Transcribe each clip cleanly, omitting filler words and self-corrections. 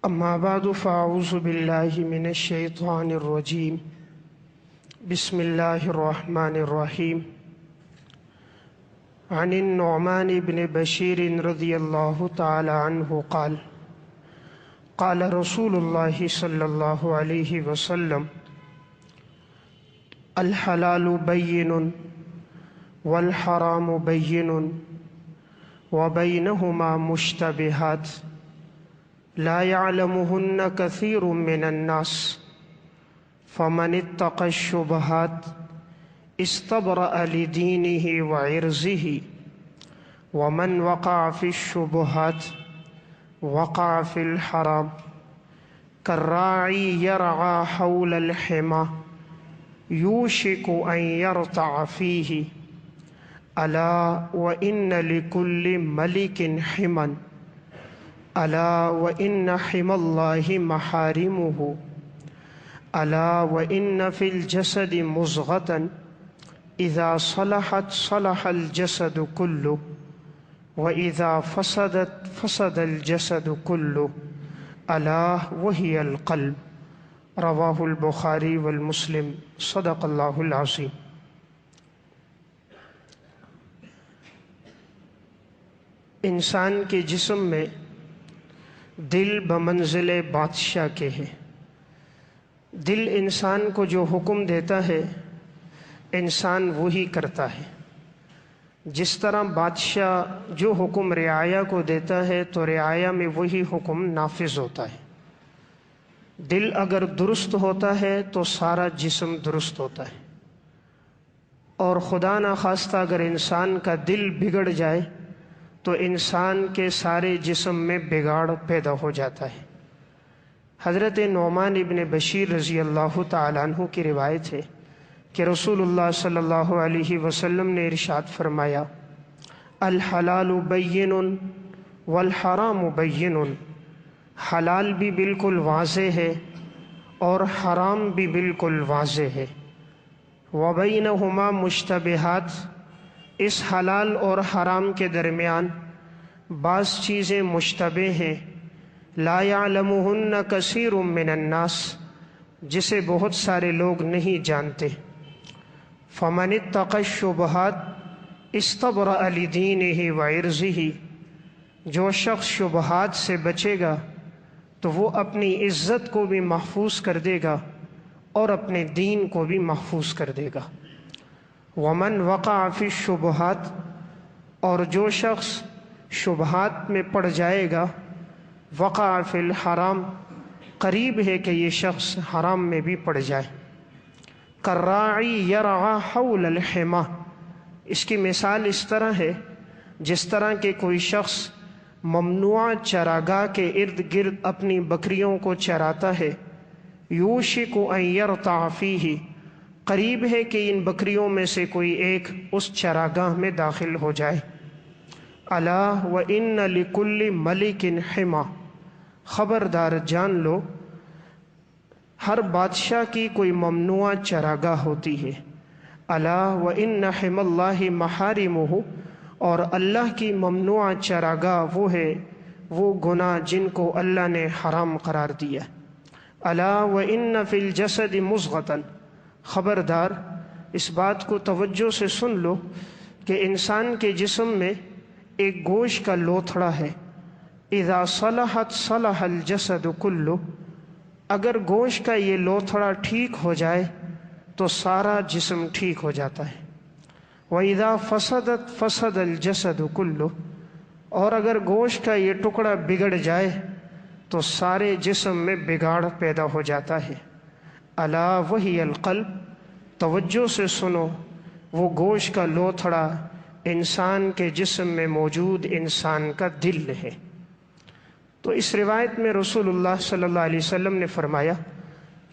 أما بعد فأعوذ بالله من الشيطان الرجيم بسم الله الرحمن الرحيم عن النعمان بن بشير رضي الله تعالى عنه قال قال رسول الله صلى الله عليه وسلم الحلال بين والحرام بين وبينهما مشتبهات لا يعلمهن كثير من الناس فمن اتقى الشبهات استبرأ لدينه وعرضه ومن وقع في الشبهات وقع في الحرام كالراعي يرعى حول الحمى يوشك أن يرتع فيه ألا وإن لكل ملك حمى ألا وإن حمى الله محارمه ألا وإن في الجسد مضغة إذا صلحت صلح الجسد كله وإذا فسدت فسد الجسد كله ألا وهي القلب رواه البخاری والمسلم صدق اللہ العظیم۔ انسان کے جسم میں دل بمنزل بادشاہ کے ہے۔ دل انسان کو جو حکم دیتا ہے انسان وہی کرتا ہے۔ جس طرح بادشاہ جو حکم رعایا کو دیتا ہے تو رعایا میں وہی حکم نافذ ہوتا ہے۔ دل اگر درست ہوتا ہے تو سارا جسم درست ہوتا ہے، اور خدا نخواستہ اگر انسان کا دل بگڑ جائے تو انسان کے سارے جسم میں بگاڑ پیدا ہو جاتا ہے۔ حضرت نعمان ابن بشیر رضی اللہ تعالیٰ عنہ کی روایت ہے کہ رسول اللہ صلی اللہ علیہ وسلم نے ارشاد فرمایا الحلال بین والحرام بین، حلال بھی بالکل واضح ہے اور حرام بھی بالکل واضح ہے۔ وبینہما مشتبہات، اس حلال اور حرام کے درمیان بعض چیزیں مشتبہ ہیں، لا یعلمہن کثیر من الناس، جسے بہت سارے لوگ نہیں جانتے۔ فمن اتقى الشبہات استبرأ لدینہ وعرضہ، جو شخص شبہات سے بچے گا تو وہ اپنی عزت کو بھی محفوظ کر دے گا اور اپنے دین کو بھی محفوظ کر دے گا۔ ومن وقع فی الشبہات، اور جو شخص شبہات میں پڑ جائے گا وقع فی الحرام، قریب ہے کہ یہ شخص حرام میں بھی پڑ جائے۔ کالراعی یرعی حول الحمى، اس کی مثال اس طرح ہے جس طرح کہ کوئی شخص ممنوع چراگاہ کے ارد گرد اپنی بکریوں کو چراتا ہے، یوشک ان یرتع فیہ، قریب ہے کہ ان بکریوں میں سے کوئی ایک اس چراگاہ میں داخل ہو جائے۔ الا وان لکل ملک حمى، خبردار جان لو ہر بادشاہ کی کوئی ممنوع چراگاہ ہوتی ہے۔ الا وان حمى اللہ محارمہ، اور اللہ کی ممنوع چراگاہ وہ ہے وہ گناہ جن کو اللہ نے حرام قرار دیا۔ الا وان فی الجسد مضغۃ، خبردار اس بات کو توجہ سے سن لو کہ انسان کے جسم میں ایک گوشت کا لوتھڑا ہے، اذا صلحت صلح الجسد کلہ، اگر گوشت کا یہ لوتھڑا ٹھیک ہو جائے تو سارا جسم ٹھیک ہو جاتا ہے۔ وَإِذَا فَسَدَتْ فَسَدَ الْجَسَدُ كُلُّهُ، اور اگر گوشت کا یہ ٹکڑا بگڑ جائے تو سارے جسم میں بگاڑ پیدا ہو جاتا ہے۔ الا وہی القلب، توجہ سے سنو، وہ گوشت کا لوتھڑا انسان کے جسم میں موجود انسان کا دل ہے۔ تو اس روایت میں رسول اللہ صلی اللہ علیہ وسلم نے فرمایا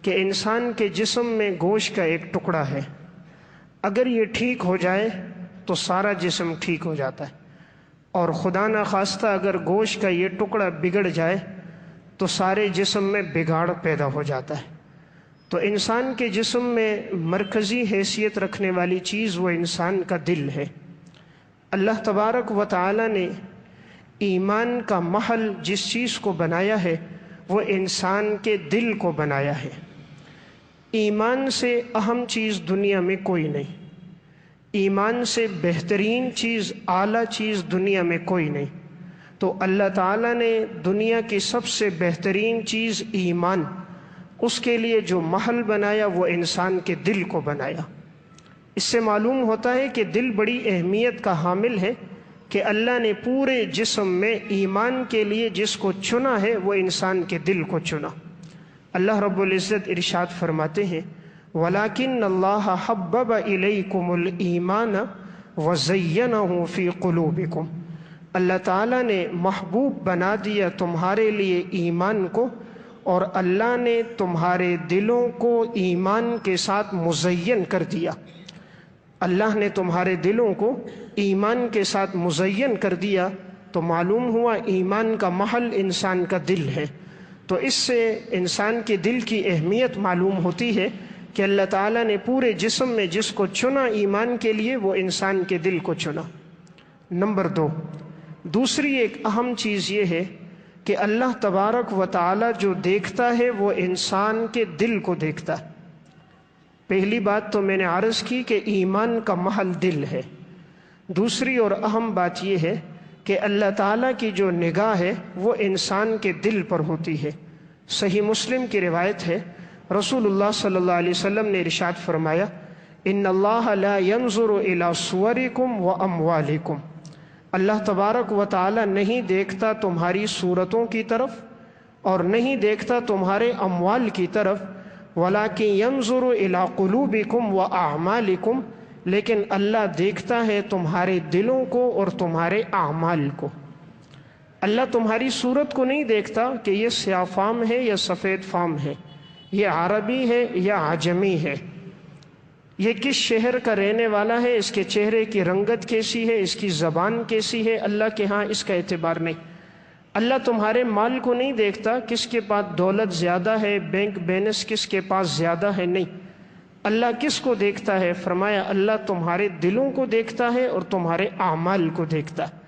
کہ انسان کے جسم میں گوشت کا ایک ٹکڑا ہے، اگر یہ ٹھیک ہو جائے تو سارا جسم ٹھیک ہو جاتا ہے، اور خدا نخواستہ اگر گوشت کا یہ ٹکڑا بگڑ جائے تو سارے جسم میں بگاڑ پیدا ہو جاتا ہے۔ تو انسان کے جسم میں مرکزی حیثیت رکھنے والی چیز وہ انسان کا دل ہے۔ اللہ تبارک و تعالی نے ایمان کا محل جس چیز کو بنایا ہے وہ انسان کے دل کو بنایا ہے۔ ایمان سے اہم چیز دنیا میں کوئی نہیں، ایمان سے بہترین چیز، اعلیٰ چیز دنیا میں کوئی نہیں۔ تو اللہ تعالیٰ نے دنیا کی سب سے بہترین چیز ایمان، اس کے لیے جو محل بنایا وہ انسان کے دل کو بنایا۔ اس سے معلوم ہوتا ہے کہ دل بڑی اہمیت کا حامل ہے، کہ اللہ نے پورے جسم میں ایمان کے لیے جس کو چنا ہے وہ انسان کے دل کو چنا۔ اللہ رب العزت ارشاد فرماتے ہیں وَلَكِنَّ اللَّهَ حَبَّبَ إِلَيْكُمُ الْإِيمَانَ وَزَيَّنَهُ فِي قُلُوبِكُمْ، اللہ تعالیٰ نے محبوب بنا دیا تمہارے لیے ایمان کو، اور اللہ نے تمہارے دلوں کو ایمان کے ساتھ مزین کر دیا۔ اللہ نے تمہارے دلوں کو ایمان کے ساتھ مزین کر دیا، تو معلوم ہوا ایمان کا محل انسان کا دل ہے۔ تو اس سے انسان کے دل کی اہمیت معلوم ہوتی ہے کہ اللہ تعالیٰ نے پورے جسم میں جس کو چنا ایمان کے لیے وہ انسان کے دل کو چنا۔ نمبر 2، دوسری ایک اہم چیز یہ ہے کہ اللہ تبارک و تعالیٰ جو دیکھتا ہے وہ انسان کے دل کو دیکھتا ہے۔ پہلی بات تو میں نے عرض کی کہ ایمان کا محل دل ہے۔ دوسری اور اہم بات یہ ہے کہ اللہ تعالیٰ کی جو نگاہ ہے وہ انسان کے دل پر ہوتی ہے۔ صحیح مسلم کی روایت ہے، رسول اللہ صلی اللہ علیہ وسلم نے ارشاد فرمایا ان اللہ لا ينظر الى صورکم واموالکم، اللہ تبارک و تعالیٰ نہیں دیکھتا تمہاری صورتوں کی طرف اور نہیں دیکھتا تمہارے اموال کی طرف، وَلَكِنْ يَنْظُرُ إِلَىٰ قُلُوبِكُمْ وَأَعْمَالِكُمْ، لیکن اللہ دیکھتا ہے تمہارے دلوں کو اور تمہارے اعمال کو۔ اللہ تمہاری صورت کو نہیں دیکھتا کہ یہ سیاہ فام ہے یا سفید فام ہے، یہ عربی ہے یا عجمی ہے، یہ کس شہر کا رہنے والا ہے، اس کے چہرے کی رنگت کیسی ہے، اس کی زبان کیسی ہے، اللہ کے ہاں اس کا اعتبار نہیں۔ اللہ تمہارے مال کو نہیں دیکھتا کس کے پاس دولت زیادہ ہے، بینک بیلنس کس کے پاس زیادہ ہے، نہیں۔ اللہ کس کو دیکھتا ہے؟ فرمایا اللہ تمہارے دلوں کو دیکھتا ہے اور تمہارے اعمال کو دیکھتا ہے۔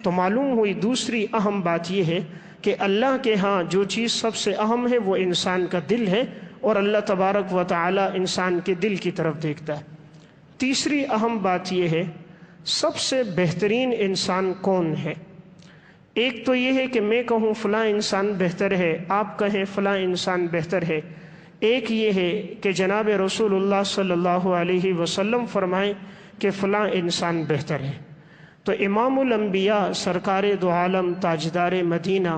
تو معلوم ہوئی دوسری اہم بات یہ ہے کہ اللہ کے ہاں جو چیز سب سے اہم ہے وہ انسان کا دل ہے، اور اللہ تبارک و تعالی انسان کے دل کی طرف دیکھتا ہے۔ تیسری اہم بات یہ ہے سب سے بہترین انسان کون ہے؟ ایک تو یہ ہے کہ میں کہوں فلاں انسان بہتر ہے، آپ کہیں فلاں انسان بہتر ہے۔ ایک یہ ہے کہ جناب رسول اللہ صلی اللہ علیہ وسلم فرمائیں کہ فلاں انسان بہتر ہے۔ تو امام الانبیاء سرکار دو عالم تاجدار مدینہ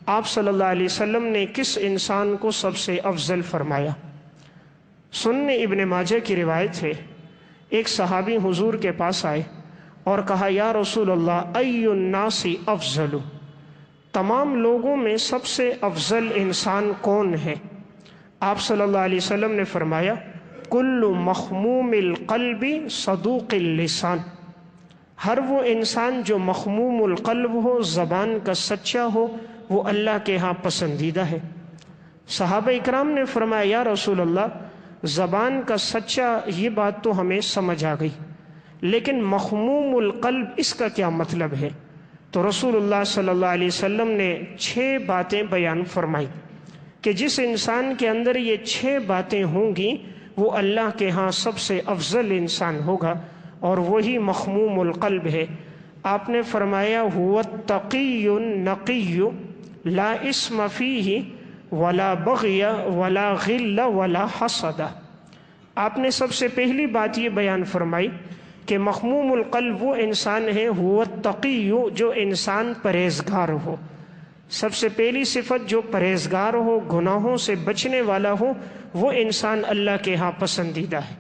آپ صلی اللہ علیہ وسلم نے کس انسان کو سب سے افضل فرمایا؟ سنن ابن ماجہ کی روایت ہے، ایک صحابی حضور کے پاس آئے اور کہا یا رسول اللہ ای الناس افضل، تمام لوگوں میں سب سے افضل انسان کون ہے؟ آپ صلی اللہ علیہ وسلم نے فرمایا کل مخموم القلب صدوق اللسان، ہر وہ انسان جو مخموم القلب ہو، زبان کا سچا ہو، وہ اللہ کے ہاں پسندیدہ ہے۔ صحابہ اکرام نے فرمایا یا رسول اللہ زبان کا سچا یہ بات تو ہمیں سمجھ آ گئی، لیکن مخموم القلب اس کا کیا مطلب ہے؟ تو رسول اللہ صلی اللہ علیہ وسلم نے 6 باتیں بیان فرمائی کہ جس انسان کے اندر یہ 6 باتیں ہوں گی وہ اللہ کے ہاں سب سے افضل انسان ہوگا، اور وہی مخموم القلب ہے۔ آپ نے فرمایا هو التقی النقی لا اسم فیہ ولا بغی ولا غل ولا حسد۔ آپ نے سب سے پہلی بات یہ بیان فرمائی کہ مخموم القلب وہ انسان ہے هو التقی، جو انسان پرہیزگار ہو۔ سب سے پہلی صفت جو پرہیزگار ہو، گناہوں سے بچنے والا ہو، وہ انسان اللہ کے ہاں پسندیدہ ہے۔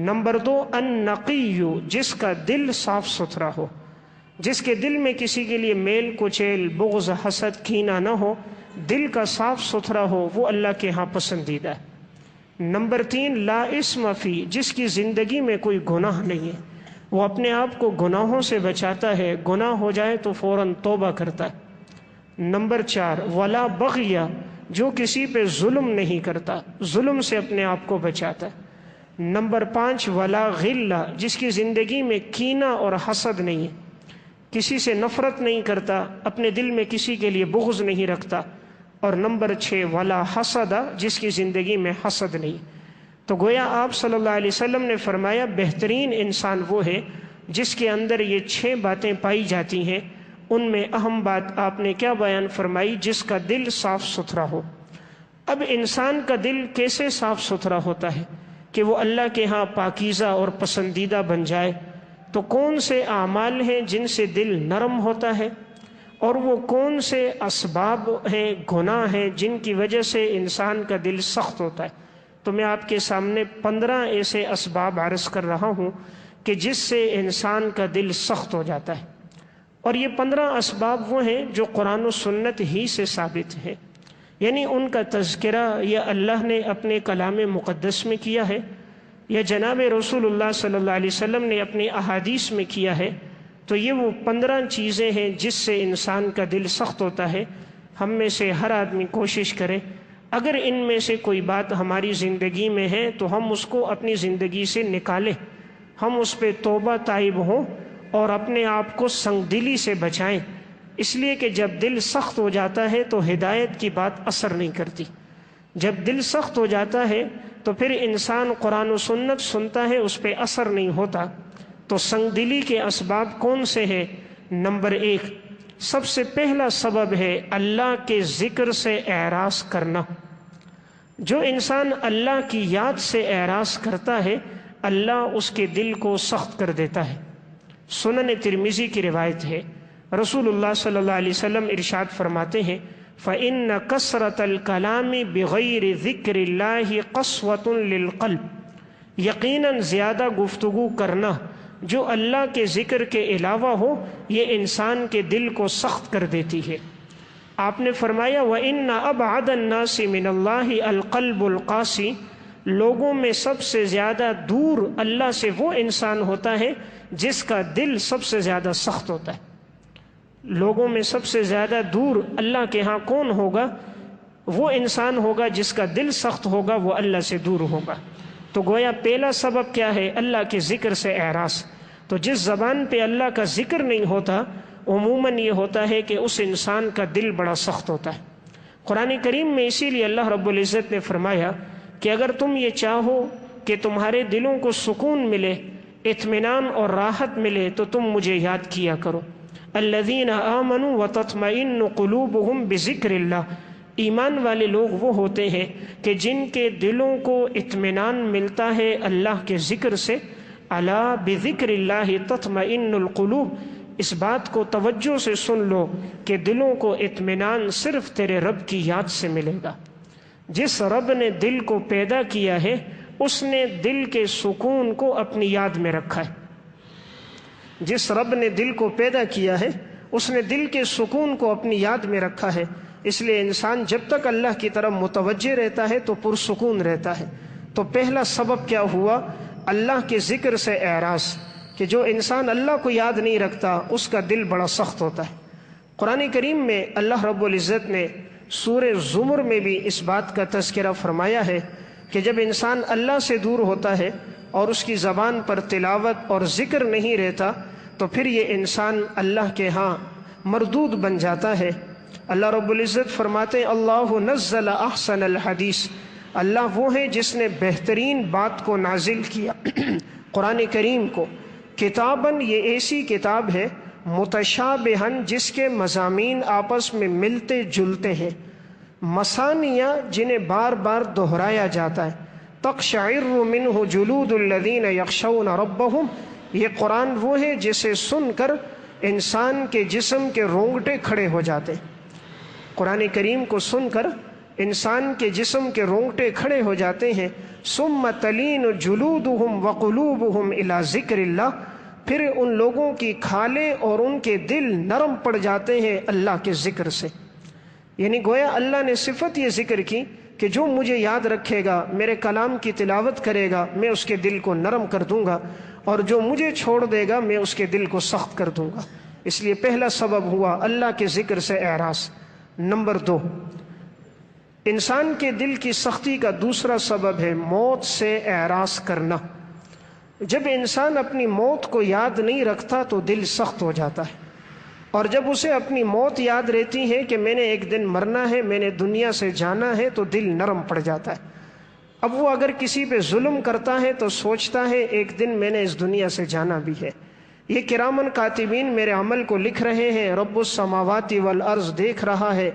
نمبر 2 النقی، جس کا دل صاف ستھرا ہو، جس کے دل میں کسی کے لیے میل کچیل بغض حسد کینہ نہ ہو، دل کا صاف ستھرا ہو، وہ اللہ کے ہاں پسندیدہ ہے۔ نمبر 3 لا اسم فی، جس کی زندگی میں کوئی گناہ نہیں ہے، وہ اپنے آپ کو گناہوں سے بچاتا ہے، گناہ ہو جائے تو فوراً توبہ کرتا ہے۔ نمبر 4 ولا بغی، جو کسی پہ ظلم نہیں کرتا، ظلم سے اپنے آپ کو بچاتا ہے۔ نمبر 5 ولا غل، جس کی زندگی میں کینہ اور حسد نہیں ہے۔ کسی سے نفرت نہیں کرتا، اپنے دل میں کسی کے لیے بغض نہیں رکھتا۔ اور نمبر 6 ولا حسد، جس کی زندگی میں حسد نہیں۔ تو گویا آپ صلی اللہ علیہ وسلم نے فرمایا بہترین انسان وہ ہے جس کے اندر یہ 6 باتیں پائی جاتی ہیں۔ ان میں اہم بات آپ نے کیا بیان فرمائی؟ جس کا دل صاف ستھرا ہو۔ اب انسان کا دل کیسے صاف ستھرا ہوتا ہے کہ وہ اللہ کے ہاں پاکیزہ اور پسندیدہ بن جائے؟ تو کون سے اعمال ہیں جن سے دل نرم ہوتا ہے، اور وہ کون سے اسباب ہیں، گناہ ہیں جن کی وجہ سے انسان کا دل سخت ہوتا ہے؟ تو میں آپ کے سامنے 15 ایسے اسباب عرض کر رہا ہوں کہ جس سے انسان کا دل سخت ہو جاتا ہے، اور یہ 15 اسباب وہ ہیں جو قرآن و سنت ہی سے ثابت ہیں، یعنی ان کا تذکرہ یا اللہ نے اپنے کلام مقدس میں کیا ہے یا جناب رسول اللہ صلی اللہ علیہ وسلم نے اپنی احادیث میں کیا ہے۔ تو یہ وہ 15 چیزیں ہیں جس سے انسان کا دل سخت ہوتا ہے۔ ہم میں سے ہر آدمی کوشش کرے اگر ان میں سے کوئی بات ہماری زندگی میں ہے تو ہم اس کو اپنی زندگی سے نکالیں، ہم اس پہ توبہ تائب ہوں اور اپنے آپ کو سنگ دلی سے بچائیں، اس لیے کہ جب دل سخت ہو جاتا ہے تو ہدایت کی بات اثر نہیں کرتی۔ جب دل سخت ہو جاتا ہے تو پھر انسان قرآن و سنت سنتا ہے، اس پہ اثر نہیں ہوتا۔ تو سنگ دلی کے اسباب کون سے ہیں؟ نمبر 1 سب سے پہلا سبب ہے اللہ کے ذکر سے اعراض کرنا۔ جو انسان اللہ کی یاد سے اعراض کرتا ہے اللہ اس کے دل کو سخت کر دیتا ہے۔ سنن ترمذی کی روایت ہے، رسول اللہ صلی اللہ علیہ وسلم ارشاد فرماتے ہیں فَإِنَّ كَثْرَةَ الْكَلَامِ بِغَيْرِ ذِكْرِ اللَّهِ قَسْوَةٌ لِلْقَلْبِ، یقیناً زیادہ گفتگو کرنا جو اللہ کے ذکر کے علاوہ ہو یہ انسان کے دل کو سخت کر دیتی ہے۔ آپ نے فرمایا وَإِنَّ أَبْعَدَ النَّاسِ مِنَ اللَّهِ الْقَلْبُ الْقَاسِي، لوگوں میں سب سے زیادہ دور اللہ سے وہ انسان ہوتا ہے جس کا دل سب سے زیادہ سخت ہوتا ہے۔ لوگوں میں سب سے زیادہ دور اللہ کے ہاں کون ہوگا؟ وہ انسان ہوگا جس کا دل سخت ہوگا، وہ اللہ سے دور ہوگا۔ تو گویا پہلا سبب کیا ہے؟ اللہ کے ذکر سے اعراض۔ تو جس زبان پہ اللہ کا ذکر نہیں ہوتا عموماً یہ ہوتا ہے کہ اس انسان کا دل بڑا سخت ہوتا ہے۔ قرآن کریم میں اسی لیے اللہ رب العزت نے فرمایا کہ اگر تم یہ چاہو کہ تمہارے دلوں کو سکون ملے، اطمینان اور راحت ملے تو تم مجھے یاد کیا کرو۔ الذین آمنوا وتطمئن قلوبہم بذکر اللہ، ایمان والے لوگ وہ ہوتے ہیں کہ جن کے دلوں کو اطمینان ملتا ہے اللہ کے ذکر سے۔ الا بذکر اللہ تطمئن القلوب، اس بات کو توجہ سے سن لو کہ دلوں کو اطمینان صرف تیرے رب کی یاد سے ملے گا۔ جس رب نے دل کو پیدا کیا ہے اس نے دل کے سکون کو اپنی یاد میں رکھا ہے۔ جس رب نے دل کو پیدا کیا ہے اس نے دل کے سکون کو اپنی یاد میں رکھا ہے، اس لیے انسان جب تک اللہ کی طرف متوجہ رہتا ہے تو پرسکون رہتا ہے۔ تو پہلا سبب کیا ہوا؟ اللہ کے ذکر سے اعراض، کہ جو انسان اللہ کو یاد نہیں رکھتا اس کا دل بڑا سخت ہوتا ہے۔ قرآن کریم میں اللہ رب العزت نے سورہ زمر میں بھی اس بات کا تذکرہ فرمایا ہے کہ جب انسان اللہ سے دور ہوتا ہے اور اس کی زبان پر تلاوت اور ذکر نہیں رہتا تو پھر یہ انسان اللہ کے ہاں مردود بن جاتا ہے۔ اللہ رب العزت فرماتے ہیں اللہ نزل احسن الحدیث، اللہ وہ ہے جس نے بہترین بات کو نازل کیا قرآن کریم کو۔ کتاباً، یہ ایسی کتاب ہے متشابہن جس کے مضامین آپس میں ملتے جلتے ہیں، مثانیہ جنہیں بار بار دہرایا جاتا ہے، تقشعر منہ جلود الذین یخشون ربہم، یہ قرآن وہ ہے جسے سن کر انسان کے جسم کے رونگٹے کھڑے ہو جاتے ہیں۔ قرآن کریم کو سن کر انسان کے جسم کے رونگٹے کھڑے ہو جاتے ہیں۔ ثم تلین جلودہم وقلوبہم الی ذکر اللہ، پھر ان لوگوں کی کھالیں اور ان کے دل نرم پڑ جاتے ہیں اللہ کے ذکر سے۔ یعنی گویا اللہ نے صفت یہ ذکر کی کہ جو مجھے یاد رکھے گا، میرے کلام کی تلاوت کرے گا، میں اس کے دل کو نرم کر دوں گا، اور جو مجھے چھوڑ دے گا میں اس کے دل کو سخت کر دوں گا۔ اس لیے پہلا سبب ہوا اللہ کے ذکر سے اعراض۔ نمبر 2، انسان کے دل کی سختی کا دوسرا سبب ہے موت سے اعراض کرنا۔ جب انسان اپنی موت کو یاد نہیں رکھتا تو دل سخت ہو جاتا ہے۔ اور جب اسے اپنی موت یاد رہتی ہے کہ میں نے ایک دن مرنا ہے، میں نے دنیا سے جانا ہے، تو دل نرم پڑ جاتا ہے۔ اب وہ اگر کسی پہ ظلم کرتا ہے تو سوچتا ہے ایک دن میں نے اس دنیا سے جانا بھی ہے۔ یہ کرامن کاتبین میرے عمل کو لکھ رہے ہیں، رب السماوات والارض دیکھ رہا ہے،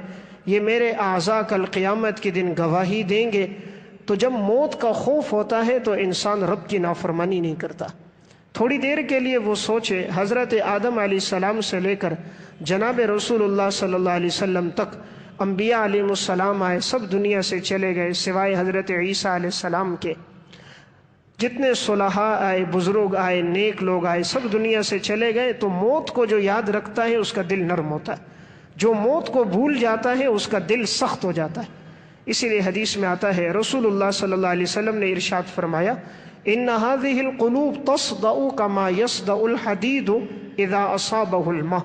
یہ میرے اعضاء کل قیامت کے دن گواہی دیں گے۔ تو جب موت کا خوف ہوتا ہے تو انسان رب کی نافرمانی نہیں کرتا۔ تھوڑی دیر کے لیے وہ سوچے، حضرت آدم علیہ السلام سے لے کر جناب رسول اللہ صلی اللہ علیہ وسلم تک انبیاء علیہ السلام آئے، سب دنیا سے چلے گئے سوائے حضرت عیسیٰ علیہ السلام کے۔ جتنے صلحاء آئے، بزرگ آئے، نیک لوگ آئے، سب دنیا سے چلے گئے۔ تو موت کو جو یاد رکھتا ہے اس کا دل نرم ہوتا ہے، جو موت کو بھول جاتا ہے اس کا دل سخت ہو جاتا ہے۔ اسی لیے حدیث میں آتا ہے، رسول اللہ صلی اللہ علیہ وسلم نے ارشاد فرمایا، ان هذه القلوب تصدأ كما يصدأ الحديد اذا اصابه الماء۔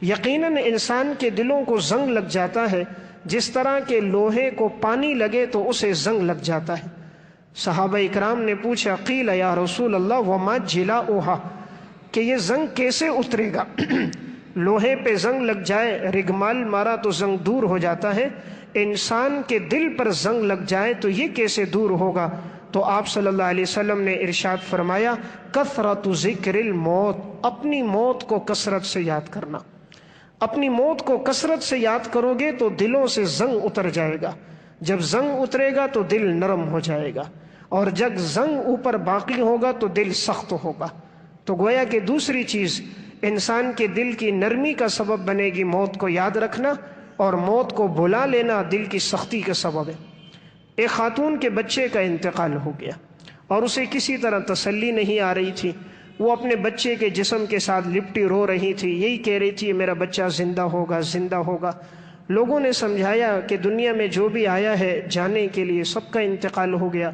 یقیناً انسان کے دلوں کو زنگ لگ جاتا ہے جس طرح کہ لوہے کو پانی لگے تو اسے زنگ لگ جاتا ہے۔ صحابہ اکرام نے پوچھا، قیل یا رسول اللہ وما جلاؤها، کہ یہ زنگ کیسے اترے گا؟ لوہے پہ زنگ لگ جائے، رگمال مارا تو زنگ دور ہو جاتا ہے، انسان کے دل پر زنگ لگ جائے تو یہ کیسے دور ہوگا؟ تو آپ صلی اللہ علیہ وسلم نے ارشاد فرمایا، کثرت ذکر الموت، اپنی موت کو کثرت سے یاد کرنا۔ اپنی موت کو کثرت سے یاد کرو گے تو دلوں سے زنگ اتر جائے گا۔ جب زنگ اترے گا تو دل نرم ہو جائے گا، اور جب زنگ اوپر باقی ہوگا تو دل سخت ہوگا۔ تو گویا کہ دوسری چیز انسان کے دل کی نرمی کا سبب بنے گی موت کو یاد رکھنا، اور موت کو بھلا لینا دل کی سختی کا سبب ہے۔ ایک خاتون کے بچے کا انتقال ہو گیا اور اسے کسی طرح تسلی نہیں آ رہی تھی۔ وہ اپنے بچے کے جسم کے ساتھ لپٹی رو رہی تھی، یہی کہہ رہی تھی میرا بچہ زندہ ہوگا، زندہ ہوگا۔ لوگوں نے سمجھایا کہ دنیا میں جو بھی آیا ہے جانے کے لیے، سب کا انتقال ہو گیا،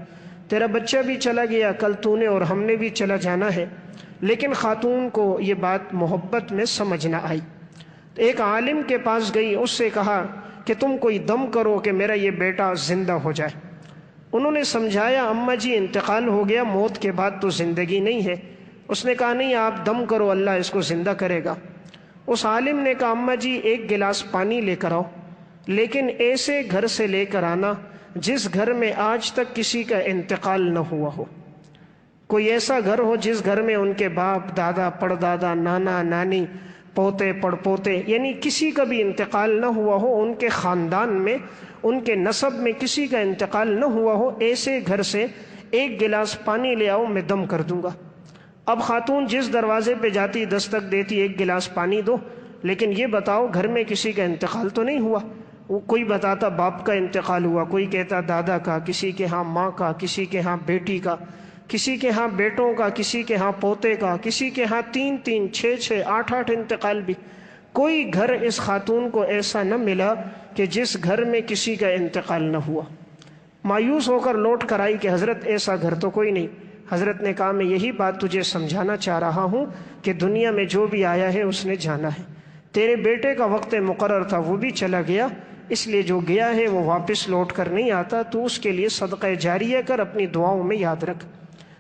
تیرا بچہ بھی چلا گیا، کل تو نے اور ہم نے بھی چلا جانا ہے۔ لیکن خاتون کو یہ بات محبت میں سمجھ نہ آئی۔ ایک عالم کے پاس گئی، اس سے کہا کہ تم کوئی دم کرو کہ میرا یہ بیٹا زندہ ہو جائے۔ انہوں نے سمجھایا، اماں جی انتقال ہو گیا، موت کے بعد تو زندگی نہیں ہے۔ اس نے کہا نہیں، آپ دم کرو، اللہ اس کو زندہ کرے گا۔ اس عالم نے کہا اماں جی ایک گلاس پانی لے کر آؤ، لیکن ایسے گھر سے لے کر آنا جس گھر میں آج تک کسی کا انتقال نہ ہوا ہو۔ کوئی ایسا گھر ہو جس گھر میں ان کے باپ، دادا، پڑدادا، نانا، نانی، پوتے، پڑ پوتے، یعنی کسی کا بھی انتقال نہ ہوا ہو، ان کے خاندان میں، ان کے نسب میں کسی کا انتقال نہ ہوا ہو، ایسے گھر سے ایک گلاس پانی لے آؤ، میں دم کر دوں گا۔ اب خاتون جس دروازے پہ جاتی دستک دیتی، ایک گلاس پانی دو، لیکن یہ بتاؤ گھر میں کسی کا انتقال تو نہیں ہوا؟ وہ کوئی بتاتا باپ کا انتقال ہوا، کوئی کہتا دادا کا، کسی کے ہاں ماں کا، کسی کے ہاں بیٹی کا، کسی کے ہاں بیٹوں کا، کسی کے ہاں پوتے کا، کسی کے ہاں 3 6 8 انتقال بھی۔ کوئی گھر اس خاتون کو ایسا نہ ملا کہ جس گھر میں کسی کا انتقال نہ ہوا۔ مایوس ہو کر لوٹ کر آئی کہ حضرت ایسا گھر تو کوئی نہیں۔ حضرت نے کہا میں یہی بات تجھے سمجھانا چاہ رہا ہوں کہ دنیا میں جو بھی آیا ہے اس نے جانا ہے۔ تیرے بیٹے کا وقت مقرر تھا، وہ بھی چلا گیا، اس لیے جو گیا ہے وہ واپس لوٹ کر نہیں آتا، تو اس کے لیے صدقہ جاریہ کر، اپنی دعاؤں میں یاد رکھ۔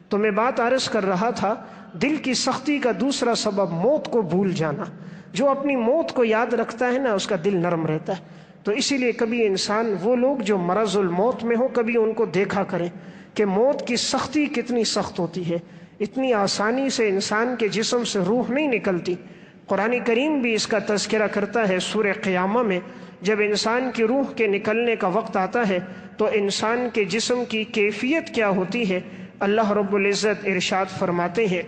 تو میں بات عرض کر رہا تھا، دل کی سختی کا دوسرا سبب موت کو بھول جانا۔ جو اپنی موت کو یاد رکھتا ہے نا، اس کا دل نرم رہتا ہے۔ تو اسی لیے کبھی انسان، وہ لوگ جو مرض الموت میں ہو، کبھی ان کو دیکھا کریں کہ موت کی سختی کتنی سخت ہوتی ہے۔ اتنی آسانی سے انسان کے جسم سے روح نہیں نکلتی۔ قرآن کریم بھی اس کا تذکرہ کرتا ہے سورہ قیامہ میں، جب انسان کی روح کے نکلنے کا وقت آتا ہے تو انسان کے جسم کی کیفیت کیا ہوتی ہے۔ اللہ رب العزت ارشاد فرماتے ہیں،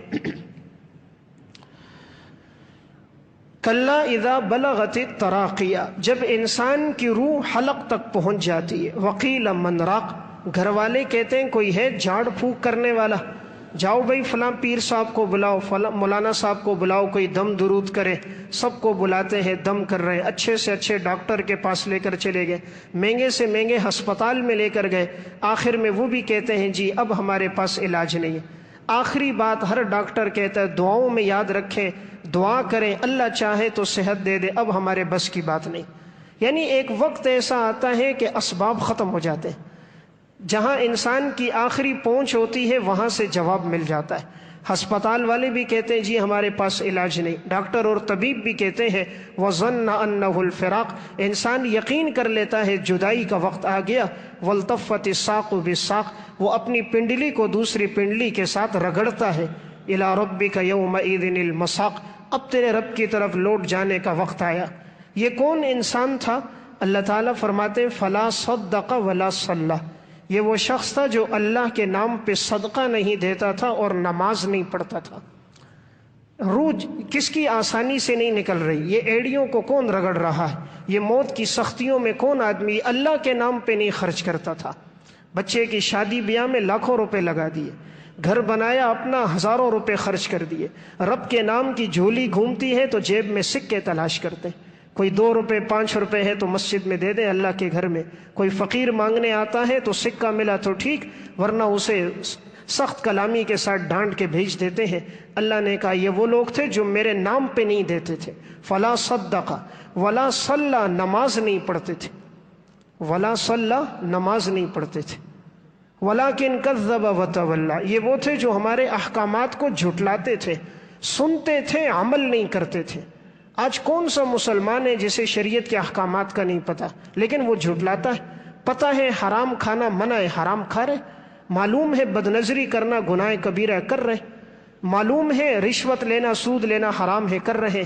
کلا اذا بلغت التراقیہ، جب انسان کی روح حلق تک پہنچ جاتی ہے، وقیل من راق، گھر والے کہتے ہیں کوئی ہے جھاڑ پھونک کرنے والا، جاؤ بھائی فلاں پیر صاحب کو بلاؤ، فلاں مولانا صاحب کو بلاؤ، کوئی دم درود کرے۔ سب کو بلاتے ہیں، دم کر رہے ہیں، اچھے سے اچھے ڈاکٹر کے پاس لے کر چلے گئے، مہنگے سے مہنگے ہسپتال میں لے کر گئے، آخر میں وہ بھی کہتے ہیں جی اب ہمارے پاس علاج نہیں ہے۔ آخری بات ہر ڈاکٹر کہتا ہے دعاؤں میں یاد رکھیں، دعا کریں، اللہ چاہے تو صحت دے دے، اب ہمارے بس کی بات نہیں۔ یعنی ایک وقت ایسا آتا ہے کہ اسباب ختم ہو جاتے ہیں، جہاں انسان کی آخری پہنچ ہوتی ہے وہاں سے جواب مل جاتا ہے۔ ہسپتال والے بھی کہتے ہیں جی ہمارے پاس علاج نہیں، ڈاکٹر اور طبیب بھی کہتے ہیں وَظَنَّ أَنَّهُ الْفِرَاقُ، انسان یقین کر لیتا ہے جدائی کا وقت آ گیا، وَالْتَفَّتِ السَّاقُ بِالسَّاقِ، وہ اپنی پنڈلی کو دوسری پنڈلی کے ساتھ رگڑتا ہے، إِلَىٰ رَبِّكَ يَوْمَئِذٍ الْمَسَاقُ، اب تیرے رب کی طرف لوٹ جانے کا وقت آیا۔ یہ کون انسان تھا؟ اللہ تعالیٰ فرماتے فَلَا صَدَّقَ وَلَا صَلَّى، یہ وہ شخص تھا جو اللہ کے نام پہ صدقہ نہیں دیتا تھا اور نماز نہیں پڑھتا تھا۔ روح کس کی آسانی سے نہیں نکل رہی، یہ ایڑیوں کو کون رگڑ رہا ہے، یہ موت کی سختیوں میں کون آدمی اللہ کے نام پہ نہیں خرچ کرتا تھا۔ بچے کی شادی بیاہ میں لاکھوں روپے لگا دیے، گھر بنایا اپنا ہزاروں روپے خرچ کر دیے، رب کے نام کی جھولی گھومتی ہے تو جیب میں سکے تلاش کرتے، کوئی 2 روپے 5 روپے ہے تو مسجد میں دے دیں اللہ کے گھر میں، کوئی فقیر مانگنے آتا ہے تو سکہ ملا تو ٹھیک ورنہ اسے سخت کلامی کے ساتھ ڈانٹ کے بھیج دیتے ہیں۔ اللہ نے کہا یہ وہ لوگ تھے جو میرے نام پہ نہیں دیتے تھے، فلا صدق ولا صلی، نماز نہیں پڑھتے تھے، ولا صلی، نماز نہیں پڑھتے تھے، ولیکن کذب وتولی، یہ وہ تھے جو ہمارے احکامات کو جھٹلاتے تھے، سنتے تھے عمل نہیں کرتے تھے۔ آج کون سا مسلمان ہے جسے شریعت کے احکامات کا نہیں پتہ لیکن وہ جھٹلاتا ہے؟ پتہ ہے حرام کھانا منع ہے، حرام کھا رہے، معلوم ہے بدنظری کرنا گناہ کبیرہ کر رہے، معلوم ہے رشوت لینا سود لینا حرام ہے کر رہے،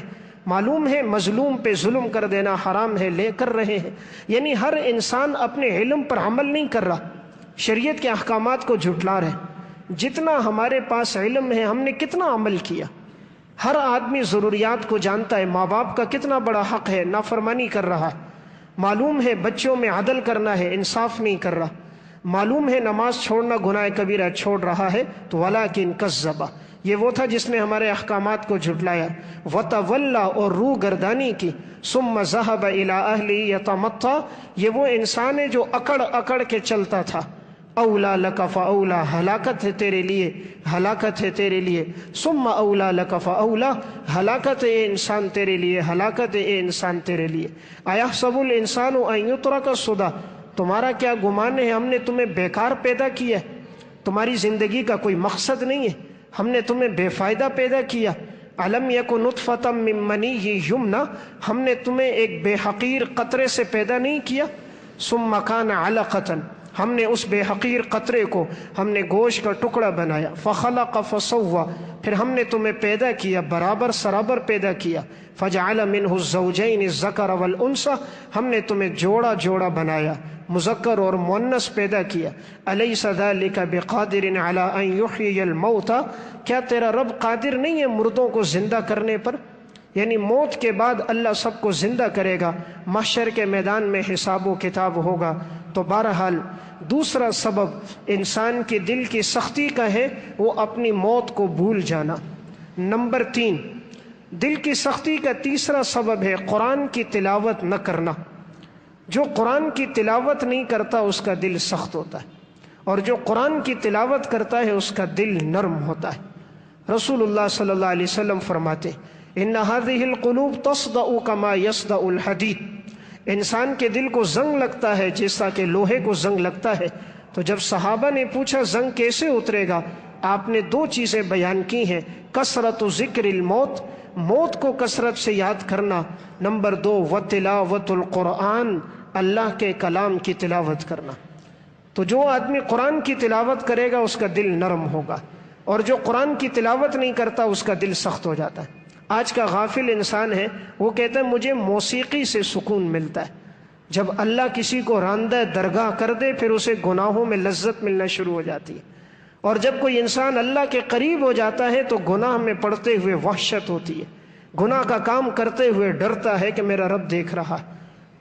معلوم ہے مظلوم پہ ظلم کر دینا حرام ہے لے کر رہے ہیں۔ یعنی ہر انسان اپنے علم پر عمل نہیں کر رہا، شریعت کے احکامات کو جھٹلا رہے۔ جتنا ہمارے پاس علم ہے ہم نے کتنا عمل کیا؟ ہر آدمی ضروریات کو جانتا ہے، ماں باپ کا کتنا بڑا حق ہے، نافرمانی کر رہا ہے، معلوم ہے بچوں میں عدل کرنا ہے، انصاف نہیں کر رہا، معلوم ہے نماز چھوڑنا گناہ کبیرہ چھوڑ رہا ہے، تو ولیکن کذب، یہ وہ تھا جس نے ہمارے احکامات کو جھٹلایا، وتولی، اور روح گردانی کی، ثم ذهب الى اهله يتمطى، یہ وہ انسان ہے جو اکڑ اکڑ کے چلتا تھا، اولا لک فاولا، ہلاکت ہے تیرے لیے، ہلاکت ہے تیرے لیے، ثم اولا لک فاولا، ہلاکت ہے انسان تیرے لیے، ہلاکت ہے انسان تیرے لیے۔ ایحسب الانسان ان یترک سدی، تمہارا کیا گمان ہے ہم نے تمہیں بیکار پیدا کیا ہے؟ تمہاری زندگی کا کوئی مقصد نہیں ہے، ہم نے تمہیں بے فائدہ پیدا کیا۔ علم یک نطفۃ من منی یمنی، ہم نے تمہیں ایک بے حقیر قطرے سے پیدا نہیں کیا، ثم کان علقۃ، ہم نے اس بے حقیر قطرے کو ہم نے گوشت کا ٹکڑا بنایا، فخلق فسوى، پھر ہم نے تمہیں پیدا کیا برابر سرابر پیدا کیا، فجعل منہ الزوجین الذکر والانثى، ہم نے تمہیں جوڑا جوڑا بنایا، مذکر اور مؤنث پیدا کیا۔ الیس ذلک بقادر علی ان یحیی الموتى، کیا تیرا رب قادر نہیں ہے مردوں کو زندہ کرنے پر؟ یعنی موت کے بعد اللہ سب کو زندہ کرے گا، محشر کے میدان میں حساب و کتاب ہوگا۔ تو بہرحال دوسرا سبب انسان کے دل کی سختی کا ہے وہ اپنی موت کو بھول جانا۔ نمبر 3، دل کی سختی کا تیسرا سبب ہے قرآن کی تلاوت نہ کرنا۔ جو قرآن کی تلاوت نہیں کرتا اس کا دل سخت ہوتا ہے، اور جو قرآن کی تلاوت کرتا ہے اس کا دل نرم ہوتا ہے۔ رسول اللہ صلی اللہ علیہ وسلم فرماتے ان هذه القلوب تصدأ كما يصدأ الحديد، انسان کے دل کو زنگ لگتا ہے جیسا کہ لوہے کو زنگ لگتا ہے۔ تو جب صحابہ نے پوچھا زنگ کیسے اترے گا، آپ نے 2 چیزیں بیان کی ہیں، کثرت ذکر الموت، موت کو کثرت سے یاد کرنا، نمبر 2 وتلاوت القرآن، اللہ کے کلام کی تلاوت کرنا۔ تو جو آدمی قرآن کی تلاوت کرے گا اس کا دل نرم ہوگا، اور جو قرآن کی تلاوت نہیں کرتا اس کا دل سخت ہو جاتا ہے۔ آج کا غافل انسان ہے وہ کہتا ہے مجھے موسیقی سے سکون ملتا ہے۔ جب اللہ کسی کو راندہ درگاہ کر دے پھر اسے گناہوں میں لذت ملنا شروع ہو جاتی ہے، اور جب کوئی انسان اللہ کے قریب ہو جاتا ہے تو گناہ میں پڑتے ہوئے وحشت ہوتی ہے، گناہ کا کام کرتے ہوئے ڈرتا ہے کہ میرا رب دیکھ رہا ہے،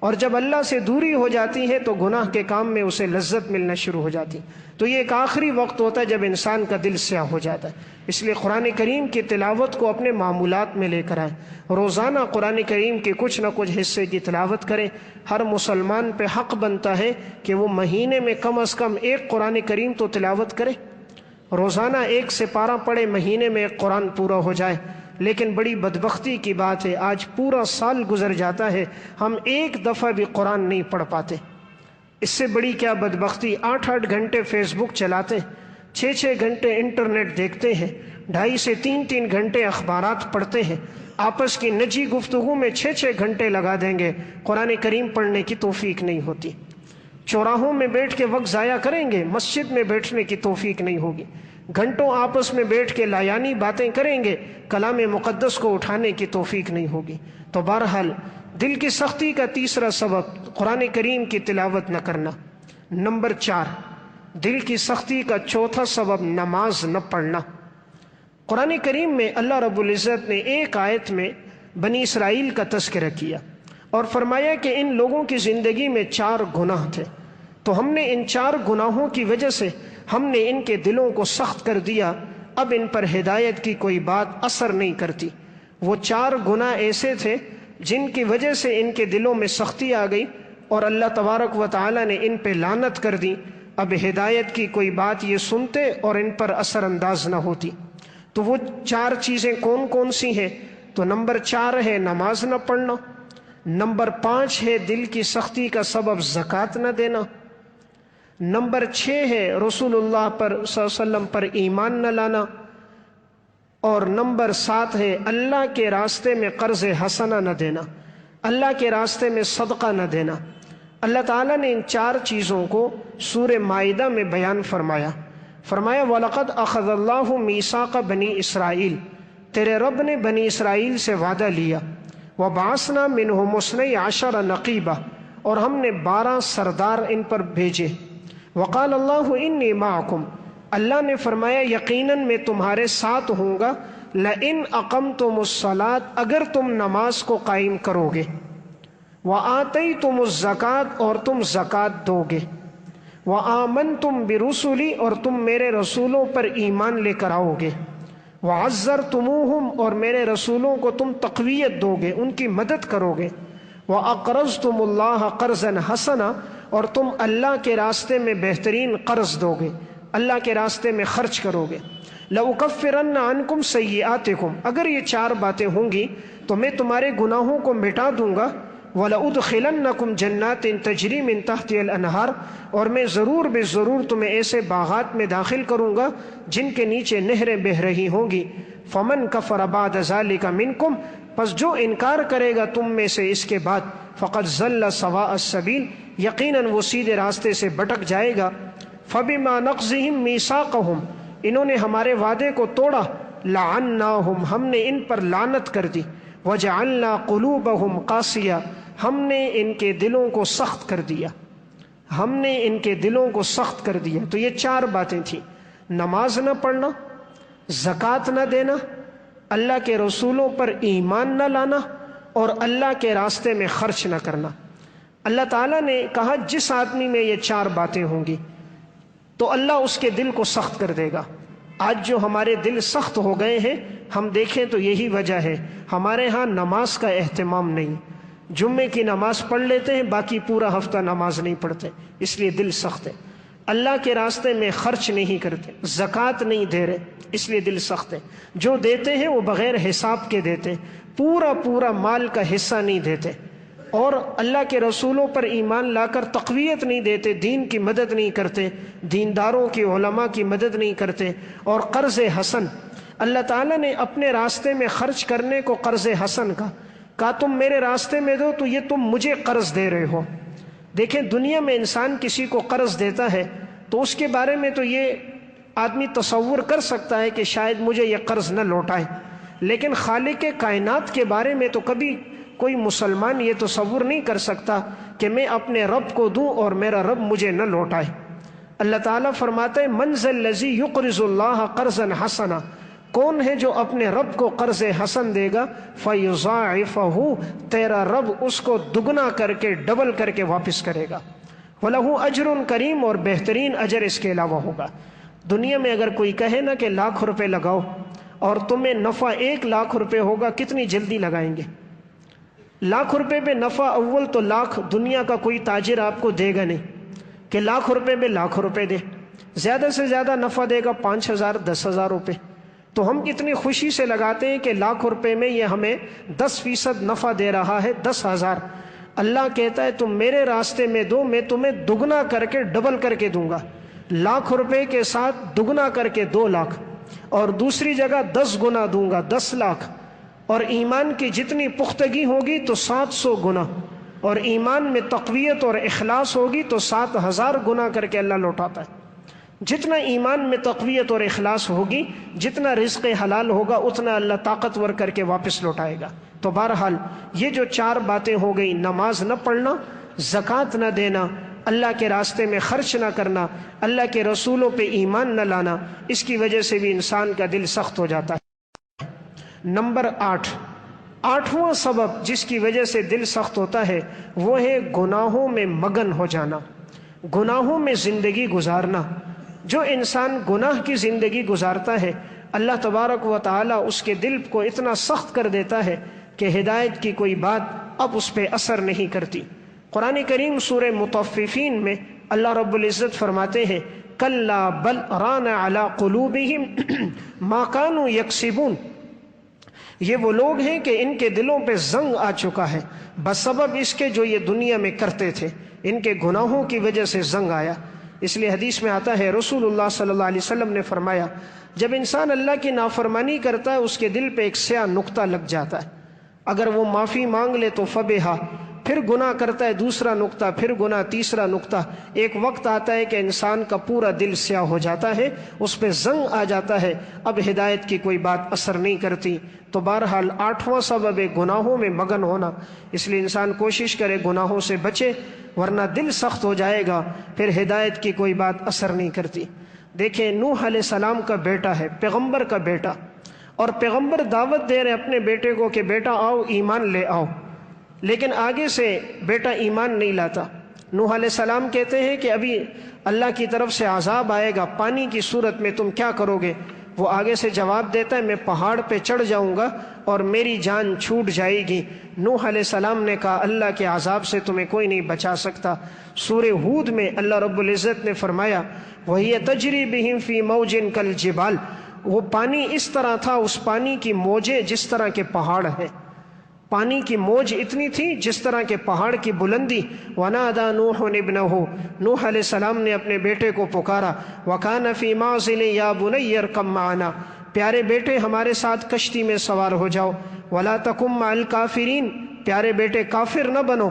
اور جب اللہ سے دوری ہو جاتی ہے تو گناہ کے کام میں اسے لذت ملنا شروع ہو جاتی۔ تو یہ ایک آخری وقت ہوتا ہے جب انسان کا دل سیاہ ہو جاتا ہے۔ اس لیے قرآن کریم کی تلاوت کو اپنے معمولات میں لے کر آئیں، روزانہ قرآن کریم کے کچھ نہ کچھ حصے کی تلاوت کریں۔ ہر مسلمان پہ حق بنتا ہے کہ وہ مہینے میں کم از کم 1 قرآن کریم تو تلاوت کرے، روزانہ 1 سپارہ پڑھے، مہینے میں 1 قرآن پورا ہو جائے۔ لیکن بڑی بدبختی کی بات ہے آج پورا سال گزر جاتا ہے ہم 1 دفعہ بھی قرآن نہیں پڑھ پاتے۔ اس سے بڑی کیا بدبختی، 8-8 گھنٹے فیس بک چلاتے ہیں، 6-6 گھنٹے انٹرنیٹ دیکھتے ہیں، 2.5 سے 3 گھنٹے اخبارات پڑھتے ہیں، آپس کی نجی گفتگو میں 6 گھنٹے لگا دیں گے، قرآن کریم پڑھنے کی توفیق نہیں ہوتی۔ چوراہوں میں بیٹھ کے وقت ضائع کریں گے، مسجد میں بیٹھنے کی توفیق نہیں ہوگی۔ گھنٹوں آپس میں بیٹھ کے لایانی باتیں کریں گے، کلام مقدس کو اٹھانے کی توفیق نہیں ہوگی۔ تو بہرحال دل کی سختی کا تیسرا سبب قرآن کریم کی تلاوت نہ کرنا۔ نمبر 4، دل کی سختی کا چوتھا سبب نماز نہ پڑھنا۔ قرآن کریم میں اللہ رب العزت نے ایک آیت میں بنی اسرائیل کا تذکرہ کیا اور فرمایا کہ ان لوگوں کی زندگی میں 4 گناہ تھے، تو ہم نے ان 4 گناہوں کی وجہ سے ہم نے ان کے دلوں کو سخت کر دیا، اب ان پر ہدایت کی کوئی بات اثر نہیں کرتی۔ وہ 4 گناہ ایسے تھے جن کی وجہ سے ان کے دلوں میں سختی آ گئی اور اللہ تبارک و تعالی نے ان پہ لعنت کر دی، اب ہدایت کی کوئی بات یہ سنتے اور ان پر اثر انداز نہ ہوتی۔ تو وہ 4 چیزیں کون کون سی ہیں؟ تو نمبر 4 ہے نماز نہ پڑھنا، نمبر 5 ہے دل کی سختی کا سبب زکوٰۃ نہ دینا، نمبر 6 ہے رسول اللہ پر صلی اللہ علیہ وسلم پر ایمان نہ لانا، اور نمبر 7 ہے اللہ کے راستے میں قرض حسنہ نہ دینا، اللہ کے راستے میں صدقہ نہ دینا۔ اللہ تعالیٰ نے ان 4 چیزوں کو سورہ مائدہ میں بیان فرمایا۔ وَلَقَدْ أَخَذَ اللَّهُ مِيثَاقَ بَنِي إِسرَائِيلَ، تیرے رب نے بنی اسرائیل سے وعدہ لیا، وَبَعَثْنَا مِنْهُمُ 12 نَقِيبًا، اور ہم نے 12 سردار ان پر بھیجے۔ وَقَالَ اللَّهُ إِنِّي مَعَكُمْ، اللہ نے فرمایا یقیناً میں تمہارے ساتھ ہوں گا، لَإِنْ أَقَمْتُمُ الصَّلَاةَ، اگر تم نماز کو قائم کرو گے، وَآتَيْتُمُ الزَّكَاةَ، اور تم زکوٰۃ دو گے، وَآمَنْتُمْ بِرُسُلِي، اور تم میرے رسولوں پر ایمان لے کر آؤ گے، وَعَزَّرْتُمُوهُمْ، اور میرے رسولوں کو تم تقویت دو گے، ان کی مدد کرو گے، وَأَقْرَضْتُمُ اللَّهَ قَرْضًا حَسَنًا، اور تم اللہ کے راستے میں بہترین قرض دو گے، اللہ کے راستے میں خرچ کرو گے، لَأُكَفِّرَنَّ عَنْكُمْ سَيِّئَاتِكُمْ، اگر یہ 4 باتیں ہوں گی تو میں تمہارے گناہوں کو مٹا دوں گا، وَلَأُدْخِلَنَّكُمْ جَنَّاتٍ تَجْرِي مِن تَحْتِهَا الْأَنْهَارُ، اور میں ضرور بے ضرور تمہیں ایسے باغات میں داخل کروں گا جن کے نیچے نہریں بہہ رہی ہوں گی۔ فَمَنْ كَفَرَ بَعْدَ ذَلِكَ مِنْكُمْ، پس جو انکار کرے گا تم میں سے اس کے بعد، فَقَدْ ضَلَّ سَوَاءَ السَّبِيلِ، یقیناً وہ سیدھے راستے سے بھٹک جائے گا۔ فَبِمَا نَقْضِهِمْ مِيثَاقَهُمْ، انہوں نے ہمارے وعدے کو توڑا، لَعَنَّاهُمْ، ہم نے ان پر لعنت کر دی، وَجَعَلْنَا قُلُوبَهُمْ قَاسِيَةً، ہم نے ان کے دلوں کو سخت کر دیا، ہم نے ان کے دلوں کو سخت کر دیا۔ تو یہ 4 باتیں تھیں، نماز نہ پڑھنا، زکوٰۃ نہ دینا، اللہ کے رسولوں پر ایمان نہ لانا، اور اللہ کے راستے میں خرچ نہ کرنا۔ اللہ تعالیٰ نے کہا جس آدمی میں یہ 4 باتیں ہوں گی تو اللہ اس کے دل کو سخت کر دے گا۔ آج جو ہمارے دل سخت ہو گئے ہیں، ہم دیکھیں تو یہی وجہ ہے، ہمارے ہاں نماز کا اہتمام نہیں، جمعے کی نماز پڑھ لیتے ہیں، باقی پورا ہفتہ نماز نہیں پڑھتے، اس لیے دل سخت ہے۔ اللہ کے راستے میں خرچ نہیں کرتے، زکوٰۃ نہیں دے رہے، اس لیے دل سخت ہے۔ جو دیتے ہیں وہ بغیر حساب کے دیتے ہیں، پورا مال کا حصہ نہیں دیتے، اور اللہ کے رسولوں پر ایمان لا کر تقویت نہیں دیتے، دین کی مدد نہیں کرتے، دینداروں کی علماء کی مدد نہیں کرتے، اور قرض حسن، اللہ تعالیٰ نے اپنے راستے میں خرچ کرنے کو قرض حسن کہا تم میرے راستے میں دو تو یہ تم مجھے قرض دے رہے ہو۔ دیکھیں دنیا میں انسان کسی کو قرض دیتا ہے تو اس کے بارے میں تو یہ آدمی تصور کر سکتا ہے کہ شاید مجھے یہ قرض نہ لوٹائے، لیکن خالق کائنات کے بارے میں تو کبھی کوئی مسلمان یہ تصور نہیں کر سکتا کہ میں اپنے رب کو دوں اور میرا رب مجھے نہ لوٹائے۔ اللہ تعالیٰ فرماتا ہے من ذا الذی یقرض اللہ قرضا حسنا، کون ہے جو اپنے رب کو قرض حسن دے گا، فَيُضَاعِفَهُ، تیرا رب اس کو دگنا کر کے ڈبل کر کے واپس کرے گا، وَلَهُ أَجْرٌ کریم، اور بہترین اجر اس کے علاوہ ہوگا۔ دنیا میں اگر کوئی کہے نا کہ 1,00,000 روپے لگاؤ اور تمہیں نفع 1,00,000 روپے ہوگا، کتنی جلدی لگائیں گے؟ 1,00,000 روپے پہ نفع اول تو 1,00,000 دنیا کا کوئی تاجر آپ کو دے گا نہیں کہ 1,00,000 روپے پہ 1,00,000 روپے دے، زیادہ سے زیادہ نفع دے گا 5,000 10,000 روپے۔ تو ہم کتنی خوشی سے لگاتے ہیں کہ 1,00,000 روپے میں یہ ہمیں 10% نفع دے رہا ہے، 10,000۔ اللہ کہتا ہے تم میرے راستے میں دو، میں تمہیں دگنا کر کے ڈبل کر کے دوں گا، 1,00,000 روپے کے ساتھ دگنا کر کے 2,00,000، اور دوسری جگہ 10 گنا دوں گا، 10 لاکھ، اور ایمان کی جتنی پختگی ہوگی تو 700 گنا، اور ایمان میں تقویت اور اخلاص ہوگی تو 7000 گنا کر کے اللہ لوٹاتا ہے۔ جتنا ایمان میں تقویت اور اخلاص ہوگی، جتنا رزق حلال ہوگا، اتنا اللہ طاقتور کر کے واپس لوٹائے گا۔ تو بہرحال یہ جو 4 باتیں ہو گئی، نماز نہ پڑھنا، زکوٰۃ نہ دینا، اللہ کے راستے میں خرچ نہ کرنا، اللہ کے رسولوں پہ ایمان نہ لانا، اس کی وجہ سے بھی انسان کا دل سخت ہو جاتا ہے۔ نمبر 8واں سبب جس کی وجہ سے دل سخت ہوتا ہے وہ ہے گناہوں میں مگن ہو جانا، گناہوں میں زندگی گزارنا۔ جو انسان گناہ کی زندگی گزارتا ہے، اللہ تبارک و تعالی اس کے دل کو اتنا سخت کر دیتا ہے کہ ہدایت کی کوئی بات اب اس پہ اثر نہیں کرتی۔ قرآن کریم سورہ مطففین میں اللہ رب العزت فرماتے ہیں کلا بل ران علی قلوبہم ما کانوا یکسبون، یہ وہ لوگ ہیں کہ ان کے دلوں پہ زنگ آ چکا ہے بسبب اس کے جو یہ دنیا میں کرتے تھے، ان کے گناہوں کی وجہ سے زنگ آیا۔ اس لیے حدیث میں آتا ہے، رسول اللہ صلی اللہ علیہ وسلم نے فرمایا جب انسان اللہ کی نافرمانی کرتا ہے اس کے دل پہ ایک سیاہ نقطہ لگ جاتا ہے، اگر وہ معافی مانگ لے تو فبہا، پھر گناہ کرتا ہے دوسرا نقطہ، پھر گناہ تیسرا نقطہ، ایک وقت آتا ہے کہ انسان کا پورا دل سیاہ ہو جاتا ہے، اس پہ زنگ آ جاتا ہے، اب ہدایت کی کوئی بات اثر نہیں کرتی۔ تو بہرحال 8واں سبب ہے گناہوں میں مگن ہونا، اس لیے انسان کوشش کرے گناہوں سے بچے، ورنہ دل سخت ہو جائے گا، پھر ہدایت کی کوئی بات اثر نہیں کرتی۔ دیکھیں نوح علیہ السلام کا بیٹا ہے، پیغمبر کا بیٹا، اور پیغمبر دعوت دے رہے اپنے بیٹے کو کہ بیٹا آؤ ایمان لے آؤ، لیکن آگے سے بیٹا ایمان نہیں لاتا۔ نوح علیہ السلام کہتے ہیں کہ ابھی اللہ کی طرف سے عذاب آئے گا پانی کی صورت میں، تم کیا کرو گے؟ وہ آگے سے جواب دیتا ہے میں پہاڑ پہ چڑھ جاؤں گا اور میری جان چھوٹ جائے گی۔ نوح علیہ السلام نے کہا اللہ کے عذاب سے تمہیں کوئی نہیں بچا سکتا۔ سورہ ہود میں اللہ رب العزت نے فرمایا وَهِيَ تَجْرِي بِهِمْ فِي مَوْجٍ كَالْجِبَالِ، وہ پانی اس طرح تھا، اس پانی کی موجیں جس طرح کے پہاڑ ہیں، پانی کی موج اتنی تھی جس طرح کے پہاڑ کی بلندی۔ وَنَادَى نُوحٌ ابْنَهُ، نوح علیہ السلام نے اپنے بیٹے کو پکارا، وَكَانَ فِي مَعْزِلٍ يَا بُنَيَّ ارْكَب مَعَنَا، پیارے بیٹے ہمارے ساتھ کشتی میں سوار ہو جاؤ، وَلَا تَكُن مَعَ الْكَافِرِينَ، پیارے بیٹے کافر نہ بنو۔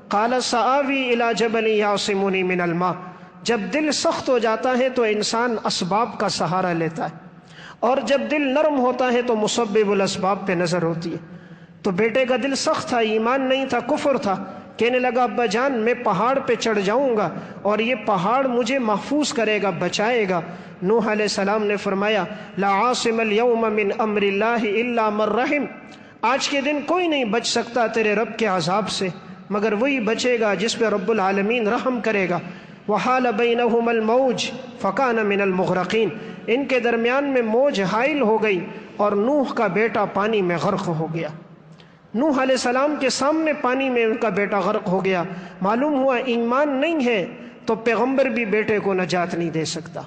قَالَ سَآوِي إِلَى جَبَلٍ يَعْصِمُنِي مِنَ الْمَاءِ، جب دل سخت ہو جاتا ہے تو انسان اسباب کا سہارا لیتا ہے، اور جب دل نرم ہوتا ہے تو مسبب الاسباب پہ نظر ہوتی ہے۔ تو بیٹے کا دل سخت تھا، ایمان نہیں تھا، کفر تھا، کہنے لگا ابا جان میں پہاڑ پہ چڑھ جاؤں گا اور یہ پہاڑ مجھے محفوظ کرے گا، بچائے گا۔ نوح علیہ السلام نے فرمایا لا عاصم اليوم من امر اللہ الا من رحم، آج کے دن کوئی نہیں بچ سکتا تیرے رب کے عذاب سے مگر وہی بچے گا جس پہ رب العالمین رحم کرے گا۔ وحال بینہم الموج فکان من المغرقین، ان کے درمیان میں موج حائل ہو گئی اور نوح کا بیٹا پانی میں غرق ہو گیا۔ نوح علیہ السلام کے سامنے پانی میں ان کا بیٹا غرق ہو گیا۔ معلوم ہوا ایمان نہیں ہے تو پیغمبر بھی بیٹے کو نجات نہیں دے سکتا۔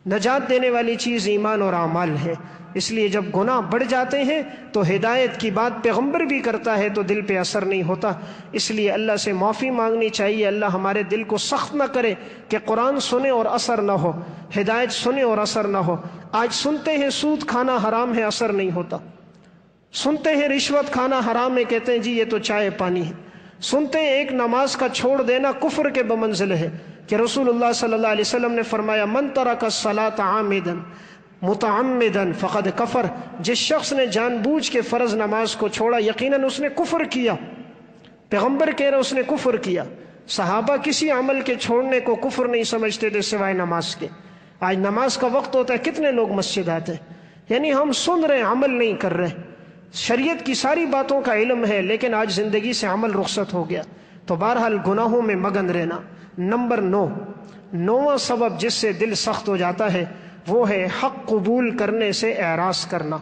نجات دینے والی چیز ایمان اور اعمال ہے، اس لیے جب گناہ بڑھ جاتے ہیں تو ہدایت کی بات پیغمبر بھی کرتا ہے تو دل پہ اثر نہیں ہوتا۔ اس لیے اللہ سے معافی مانگنی چاہیے، اللہ ہمارے دل کو سخت نہ کرے کہ قرآن سنے اور اثر نہ ہو، ہدایت سنے اور اثر نہ ہو۔ آج سنتے ہیں سود کھانا حرام ہے، اثر نہیں ہوتا، سنتے ہیں رشوت کھانا حرام ہے، کہتے ہیں جی یہ تو چائے پانی ہے، سنتے ہیں ایک نماز کا چھوڑ دینا کفر کے بمنزل ہے کہ رسول اللہ صلی اللہ علیہ وسلم نے فرمایا من ترک الصلاۃ عامدا متعمدا فقد کفر، جس شخص نے جان بوجھ کے فرض نماز کو چھوڑا یقیناً اس نے کفر کیا۔ پیغمبر کہہ رہے اس نے کفر کیا۔ صحابہ کسی عمل کے چھوڑنے کو کفر نہیں سمجھتے تھے سوائے نماز کے۔ آج نماز کا وقت ہوتا ہے کتنے لوگ مسجد آتے ہیں، یعنی ہم سن رہے عمل نہیں کر رہے، شریعت کی ساری باتوں کا علم ہے لیکن آج زندگی سے عمل رخصت ہو گیا۔ تو بہرحال گناہوں میں مگن رہنا۔ نمبر 9واں سبب جس سے دل سخت ہو جاتا ہے وہ ہے حق قبول کرنے سے اعراض کرنا۔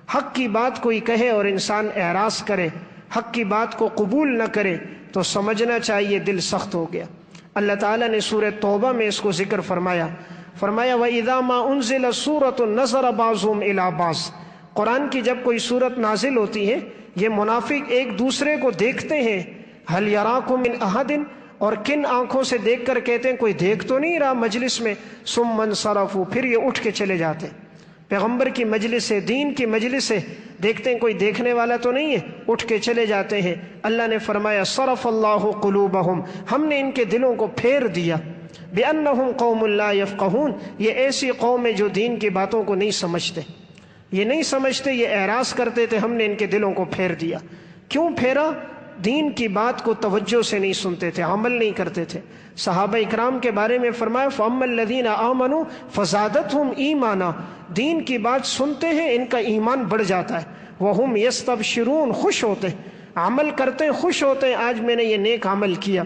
حق کی بات کوئی کہے اور انسان اعراض کرے، حق کی بات کو قبول نہ کرے تو سمجھنا چاہیے دل سخت ہو گیا۔ اللہ تعالیٰ نے سورہ توبہ میں اس کو ذکر فرمایا وَإِذَا مَا أُنزِلَ سُورَةٌ نَظَرَ بَعْضُهُمْ إِلَى بَعْضٍ، قرآن کی جب کوئی صورت نازل ہوتی ہے یہ منافق ایک دوسرے کو دیکھتے ہیں، هَلْ يَرَاكُم مِّنْ أَحَدٍ، اور کن آنکھوں سے دیکھ کر کہتے ہیں کوئی دیکھ تو نہیں رہا مجلس میں، ثُمَّ انصَرَفُوا، پھر یہ اٹھ کے چلے جاتے ہیں۔ پیغمبر کی مجلس سے، دین کی مجلس سے دیکھتے ہیں کوئی دیکھنے والا تو نہیں ہے، اٹھ کے چلے جاتے ہیں۔ اللہ نے فرمایا صرف اللہ قلوبہم، ہم نے ان کے دلوں کو پھیر دیا، بأنہم قوم لا یفقہون، یہ ایسی قوم ہے جو دین کی باتوں کو نہیں سمجھتے، یہ نہیں سمجھتے، یہ اعراض کرتے تھے، ہم نے ان کے دلوں کو پھیر دیا۔ کیوں پھیرا؟ دین کی بات کو توجہ سے نہیں سنتے تھے، عمل نہیں کرتے تھے۔ صحابہ اکرام کے بارے میں فرمایا فَأَمَّا الَّذِينَ آمَنُوا فَزَادَتْهُمْ ایمانا، دین کی بات سنتے ہیں ان کا ایمان بڑھ جاتا ہے، وَهُمْ يَسْتَبْشِرُونَ، خوش ہوتے ہیں، عمل کرتے ہیں، خوش ہوتے ہیں، آج میں نے یہ نیک عمل کیا۔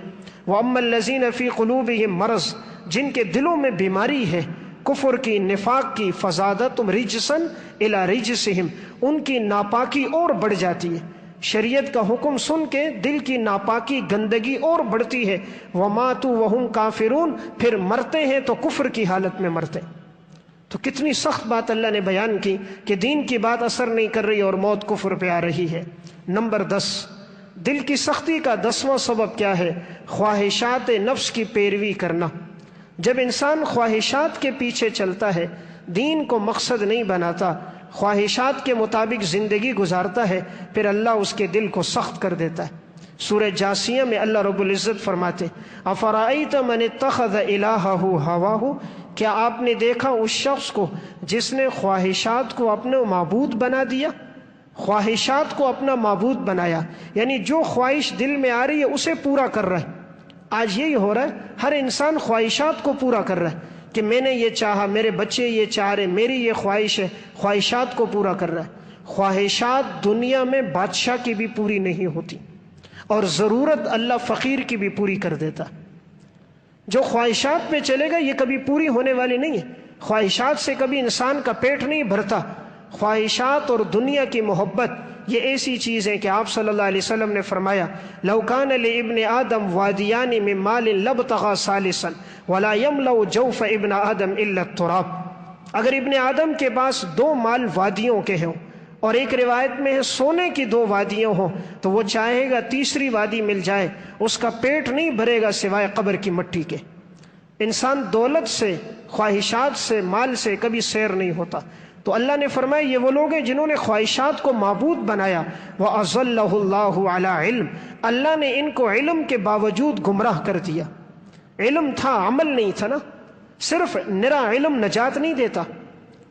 وَأَمَّا الَّذِينَ فِي قُلُوبِهِمْ مرض، جن کے دلوں میں بیماری ہے، کفر کی، نفاق کی، فزادتہم رجسن الی رجسہم، ان کی ناپاکی اور بڑھ جاتی ہے، شریعت کا حکم سن کے دل کی ناپاکی، گندگی اور بڑھتی ہے۔ وَمَاتُوا وَهُمْ كَافِرُونَ، پھر مرتے ہیں تو کفر کی حالت میں مرتے ہیں۔ تو کتنی سخت بات اللہ نے بیان کی کہ دین کی بات اثر نہیں کر رہی اور موت کفر پہ آ رہی ہے۔ نمبر 10، دل کی سختی کا 10واں سبب کیا ہے؟ خواہشات نفس کی پیروی کرنا۔ جب انسان خواہشات کے پیچھے چلتا ہے، دین کو مقصد نہیں بناتا، خواہشات کے مطابق زندگی گزارتا ہے، پھر اللہ اس کے دل کو سخت کر دیتا ہے۔ سورہ جاسیہ میں اللہ رب العزت فرماتے افرأیت من اتخذ الہہ ہواہ، کیا آپ نے دیکھا اس شخص کو جس نے خواہشات کو اپنا معبود بنا دیا؟ خواہشات کو اپنا معبود بنایا، یعنی جو خواہش دل میں آ رہی ہے اسے پورا کر رہا ہے۔ آج یہی ہو رہا ہے، ہر انسان خواہشات کو پورا کر رہا ہے کہ میں نے یہ چاہا، میرے بچے یہ چاہ رہے، میری یہ خواہش ہے، خواہشات کو پورا کر رہا ہے۔ خواہشات دنیا میں بادشاہ کی بھی پوری نہیں ہوتی، اور ضرورت اللہ فقیر کی بھی پوری کر دیتا۔ جو خواہشات پہ چلے گا یہ کبھی پوری ہونے والی نہیں ہے، خواہشات سے کبھی انسان کا پیٹ نہیں بھرتا۔ خواہشات اور دنیا کی محبت یہ ایسی چیز ہے کہ آپ صلی اللہ علیہ وسلم نے فرمایا لو کان لابن آدم وادیان من مال لابتغى ثالثا ولا يملأ جوف ابن آدم الا التراب، اگر ابن آدم کے پاس 2 مال وادیوں کے ہوں، اور ایک روایت میں ہے سونے کی 2 وادیاں ہوں، تو وہ چاہے گا تیسری وادی مل جائے، اس کا پیٹ نہیں بھرے گا سوائے قبر کی مٹی کے۔ انسان دولت سے، خواہشات سے، مال سے کبھی سیر نہیں ہوتا۔ تو اللہ نے فرمایا یہ وہ لوگ ہیں جنہوں نے خواہشات کو معبود بنایا۔ وَأَضَلَّهُ اللَّهُ عَلَىٰ عِلْمٍ، اللہ نے ان کو علم کے باوجود گمراہ کر دیا۔ علم تھا، عمل نہیں تھا نا، صرف نرا علم نجات نہیں دیتا،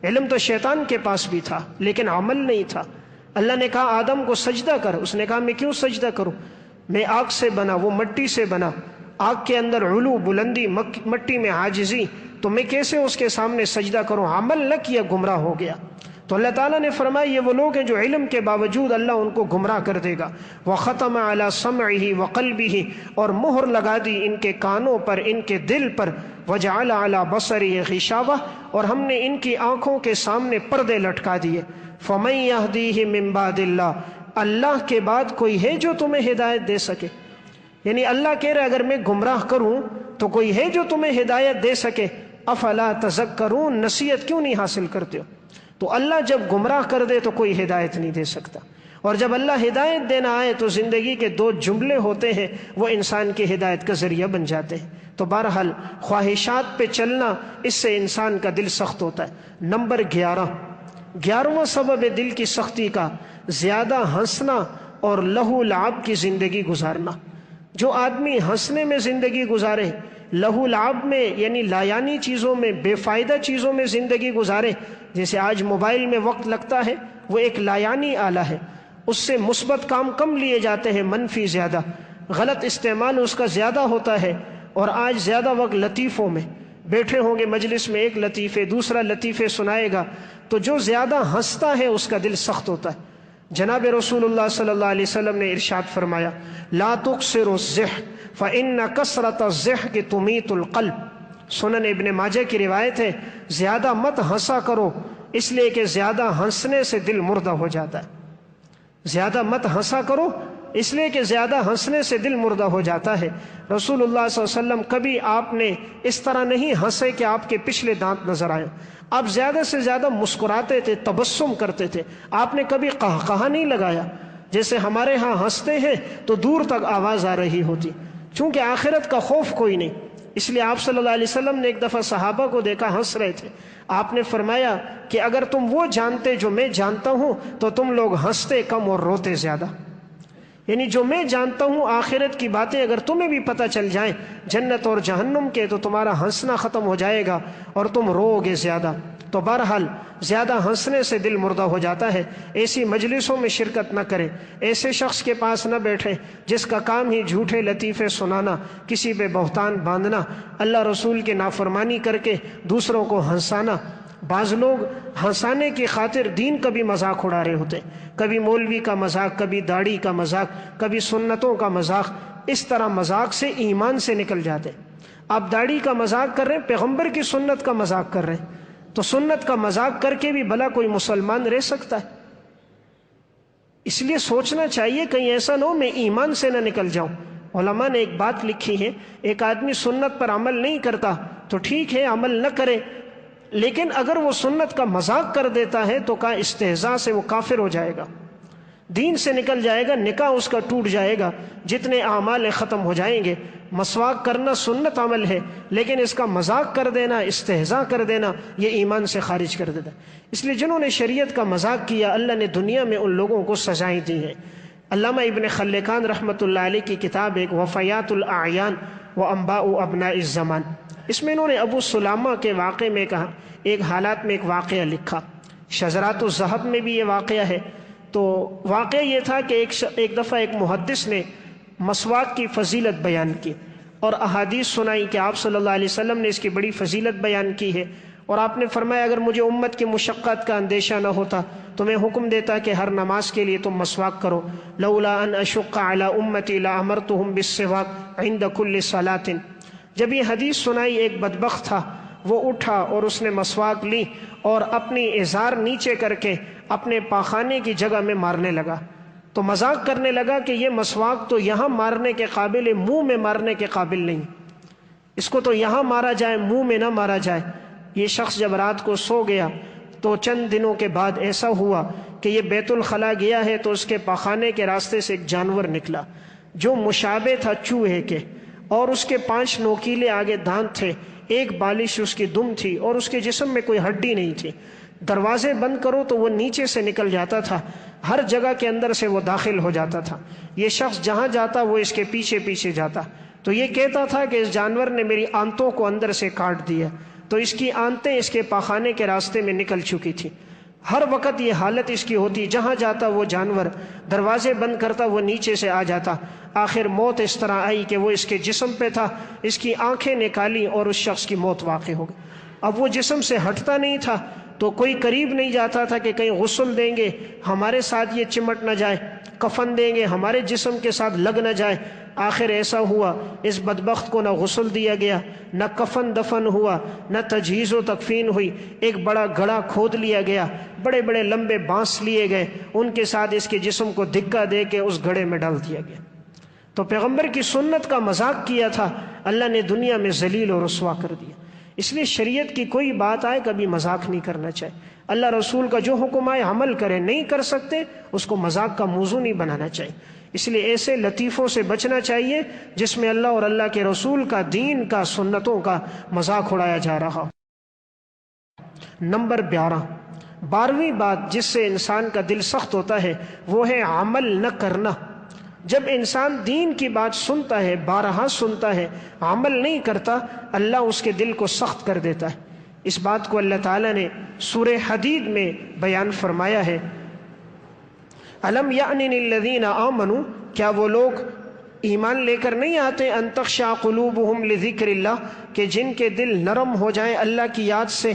علم تو شیطان کے پاس بھی تھا لیکن عمل نہیں تھا۔ اللہ نے کہا آدم کو سجدہ کر، اس نے کہا میں کیوں سجدہ کروں، میں آگ سے بنا، وہ مٹی سے بنا، آگ کے اندر علو، بلندی، مٹی میں عاجزی، تو میں کیسے اس کے سامنے سجدہ کروں؟ عمل نہ کیا، گمراہ ہو گیا۔ تو اللہ تعالیٰ نے فرمایا یہ وہ لوگ ہیں جو علم کے باوجود اللہ ان کو گمراہ کر دے گا۔ وَخَتَمَ عَلَىٰ سَمْعِهِ وَقَلْبِهِ، اور مہر لگا دی ان کے کانوں پر، ان کے دل پر۔ وَجَعَلَ عَلَىٰ بَصَرِهِ غِشَاوَةً، اور ہم نے ان کی آنکھوں کے سامنے پردے لٹکا دیے۔ فَمَن يَهْدِيهِ مِن بَعْدِ اللَّهِ، اللہ کے بعد کوئی ہے جو تمہیں ہدایت دے سکے؟ یعنی اللہ کہہ رہا ہے اگر میں گمراہ کروں تو کوئی ہے جو تمہیں ہدایت دے سکے؟ افلا تذکرون، نصیحت کیوں نہیں حاصل کرتے ہو؟ تو اللہ جب گمراہ کر دے تو کوئی ہدایت نہیں دے سکتا، اور جب اللہ ہدایت دینا آئے تو زندگی کے 2 جملے ہوتے ہیں، وہ انسان کی ہدایت کا ذریعہ بن جاتے ہیں۔ تو بہرحال خواہشات پہ چلنا، اس سے انسان کا دل سخت ہوتا ہے۔ نمبر 11واں سبب ہے دل کی سختی کا، زیادہ ہنسنا اور لہو لعب کی زندگی گزارنا۔ جو آدمی ہنسنے میں زندگی گزارے، لہو لعب میں یعنی لایانی چیزوں میں، بے فائدہ چیزوں میں زندگی گزارے، جیسے آج موبائل میں وقت لگتا ہے، وہ ایک لایانی آلہ ہے، اس سے مثبت کام کم لیے جاتے ہیں، منفی زیادہ، غلط استعمال اس کا زیادہ ہوتا ہے۔ اور آج زیادہ وقت لطیفوں میں بیٹھے ہوں گے، مجلس میں ایک لطیفے، دوسرا لطیفے سنائے گا، تو جو زیادہ ہنستا ہے اس کا دل سخت ہوتا ہے۔ جناب رسول اللہ صلی اللہ علیہ وسلم نے ارشاد فرمایا لا تکثروا الضحک فإن کثرة الضحک تمیت القلب۔ سنن ابن ماجہ کی روایت ہے زیادہ مت ہنسا کرو، اس لیے کہ زیادہ ہنسنے سے دل مردہ ہو جاتا ہے۔ زیادہ مت ہنسا کرو اس لیے کہ زیادہ ہنسنے سے دل مردہ ہو جاتا ہے۔ رسول اللہ صلی اللہ علیہ وسلم کبھی آپ نے اس طرح نہیں ہنسے کہ آپ کے پچھلے دانت نظر آئے، آپ زیادہ سے زیادہ مسکراتے تھے، تبسم کرتے تھے، آپ نے کبھی قہقہا نہیں لگایا۔ جیسے ہمارے ہاں ہنستے ہیں تو دور تک آواز آ رہی ہوتی، چونکہ آخرت کا خوف کوئی نہیں، اس لیے آپ صلی اللہ علیہ وسلم نے ایک دفعہ صحابہ کو دیکھا ہنس رہے تھے، آپ نے فرمایا کہ اگر تم وہ جانتے جو میں جانتا ہوں تو تم لوگ ہنستے کم اور روتے زیادہ۔ یعنی جو میں جانتا ہوں آخرت کی باتیں اگر تمہیں بھی پتہ چل جائیں جنت اور جہنم کے، تو تمہارا ہنسنا ختم ہو جائے گا اور تم رو گے زیادہ۔ تو بہرحال زیادہ ہنسنے سے دل مردہ ہو جاتا ہے، ایسی مجلسوں میں شرکت نہ کریں، ایسے شخص کے پاس نہ بیٹھیں جس کا کام ہی جھوٹے لطیفے سنانا، کسی پہ بہتان باندھنا، اللہ رسول کے نافرمانی کر کے دوسروں کو ہنسانا۔ بعض لوگ ہنسانے کی خاطر دین کا بھی مذاق اڑا رہے ہوتے، کبھی مولوی کا مذاق، کبھی داڑھی کا مذاق، کبھی سنتوں کا مذاق، اس طرح مذاق سے ایمان سے نکل جاتے۔ آپ داڑھی کا مذاق کر رہے ہیں، پیغمبر کی سنت کا مذاق کر رہے ہیں، تو سنت کا مذاق کر کے بھی بھلا کوئی مسلمان رہ سکتا ہے؟ اس لیے سوچنا چاہیے کہیں ایسا نہ ہو میں ایمان سے نہ نکل جاؤں۔ علماء نے ایک بات لکھی ہے، ایک آدمی سنت پر عمل نہیں کرتا تو ٹھیک ہے عمل نہ کرے، لیکن اگر وہ سنت کا مذاق کر دیتا ہے تو کہا استہزاء سے وہ کافر ہو جائے گا، دین سے نکل جائے گا، نکاح اس کا ٹوٹ جائے گا، جتنے اعمال ختم ہو جائیں گے۔ مسواک کرنا سنت عمل ہے، لیکن اس کا مذاق کر دینا، استہزاء کر دینا، یہ ایمان سے خارج کر دیتا ہے۔ اس لیے جنہوں نے شریعت کا مذاق کیا اللہ نے دنیا میں ان لوگوں کو سزائیں دی ہیں۔ علامہ ابن خلکان رحمۃ اللہ علیہ کی کتاب ایک وفیات الاعیان و انباء ابناء الزمان، اس میں انہوں نے ابو سلامہ کے واقعے میں کہا، ایک حالات میں ایک واقعہ لکھا، شذرات الذہب میں بھی یہ واقعہ ہے۔ تو واقعہ یہ تھا کہ ایک دفعہ ایک محدث نے مسواک کی فضیلت بیان کی اور احادیث سنائی کہ آپ صلی اللہ علیہ وسلم نے اس کی بڑی فضیلت بیان کی ہے، اور آپ نے فرمایا اگر مجھے امت کی مشقت کا اندیشہ نہ ہوتا تو میں حکم دیتا کہ ہر نماز کے لیے تم مسواک کرو، لولا ان اشق علی امتی لامرتهم بالسواک عند کل صلاۃ۔ جب یہ حدیث سنائی ایک بدبخت تھا، وہ اٹھا اور اس نے مسواک لی اور اپنی ازار نیچے کر کے اپنے پاخانے کی جگہ میں مارنے لگا، تو مذاق کرنے لگا کہ یہ مسواک تو یہاں مارنے کے قابل ہے، منہ میں مارنے کے قابل نہیں، اس کو تو یہاں مارا جائے، منہ میں نہ مارا جائے۔ یہ شخص جب رات کو سو گیا تو چند دنوں کے بعد ایسا ہوا کہ یہ بیت الخلاء گیا ہے تو اس کے پاخانے کے راستے سے ایک جانور نکلا جو مشابہ تھا چوہے کے، اور اس کے 5 نوکیلے آگے دانت تھے، ایک بالش اس کی دم تھی اور اس کے جسم میں کوئی ہڈی نہیں تھی۔ دروازے بند کرو تو وہ نیچے سے نکل جاتا تھا، ہر جگہ کے اندر سے وہ داخل ہو جاتا تھا۔ یہ شخص جہاں جاتا وہ اس کے پیچھے پیچھے جاتا، تو یہ کہتا تھا کہ اس جانور نے میری آنتوں کو اندر سے کاٹ دیا، تو اس کی آنتیں اس کے پاخانے کے راستے میں نکل چکی تھی۔ ہر وقت یہ حالت اس کی ہوتی، جہاں جاتا وہ جانور، دروازے بند کرتا وہ نیچے سے آ جاتا۔ آخر موت اس طرح آئی کہ وہ اس کے جسم پہ تھا، اس کی آنکھیں نکالی اور اس شخص کی موت واقع ہو گئی۔ اب وہ جسم سے ہٹتا نہیں تھا، تو کوئی قریب نہیں جاتا تھا کہ کہیں غسل دیں گے ہمارے ساتھ یہ چمٹ نہ جائے، کفن دیں گے ہمارے جسم کے ساتھ لگ نہ جائے۔ آخر ایسا ہوا اس بدبخت کو نہ غسل دیا گیا، نہ کفن دفن ہوا، نہ تجہیز و تکفین ہوئی۔ ایک بڑا گڑھا کھود لیا گیا، بڑے بڑے لمبے بانس لیے گئے، ان کے ساتھ اس کے جسم کو دھکا دے کے اس گڑھے میں ڈال دیا گیا۔ تو پیغمبر کی سنت کا مذاق کیا تھا، اللہ نے دنیا میں ذلیل و رسوا کر دیا۔ اس لیے شریعت کی کوئی بات آئے کبھی مذاق نہیں کرنا چاہیے، اللہ رسول کا جو حکم آئے عمل کریں، نہیں کر سکتے اس کو مذاق کا موضوع نہیں بنانا چاہیے۔ اس لیے ایسے لطیفوں سے بچنا چاہیے جس میں اللہ اور اللہ کے رسول کا، دین کا، سنتوں کا مذاق اڑایا جا رہا ہو۔ نمبر 12ویں بات جس سے انسان کا دل سخت ہوتا ہے وہ ہے عمل نہ کرنا۔ جب انسان دین کی بات سنتا ہے، بارہا سنتا ہے، عمل نہیں کرتا، اللہ اس کے دل کو سخت کر دیتا ہے۔ اس بات کو اللہ تعالیٰ نے سورہ حدید میں بیان فرمایا ہے، الم یعن للذین آمنوا، کیا وہ لوگ ایمان لے کر نہیں آتے، ان تخشع قلوبہم لذکر اللہ، کہ جن کے دل نرم ہو جائیں اللہ کی یاد سے،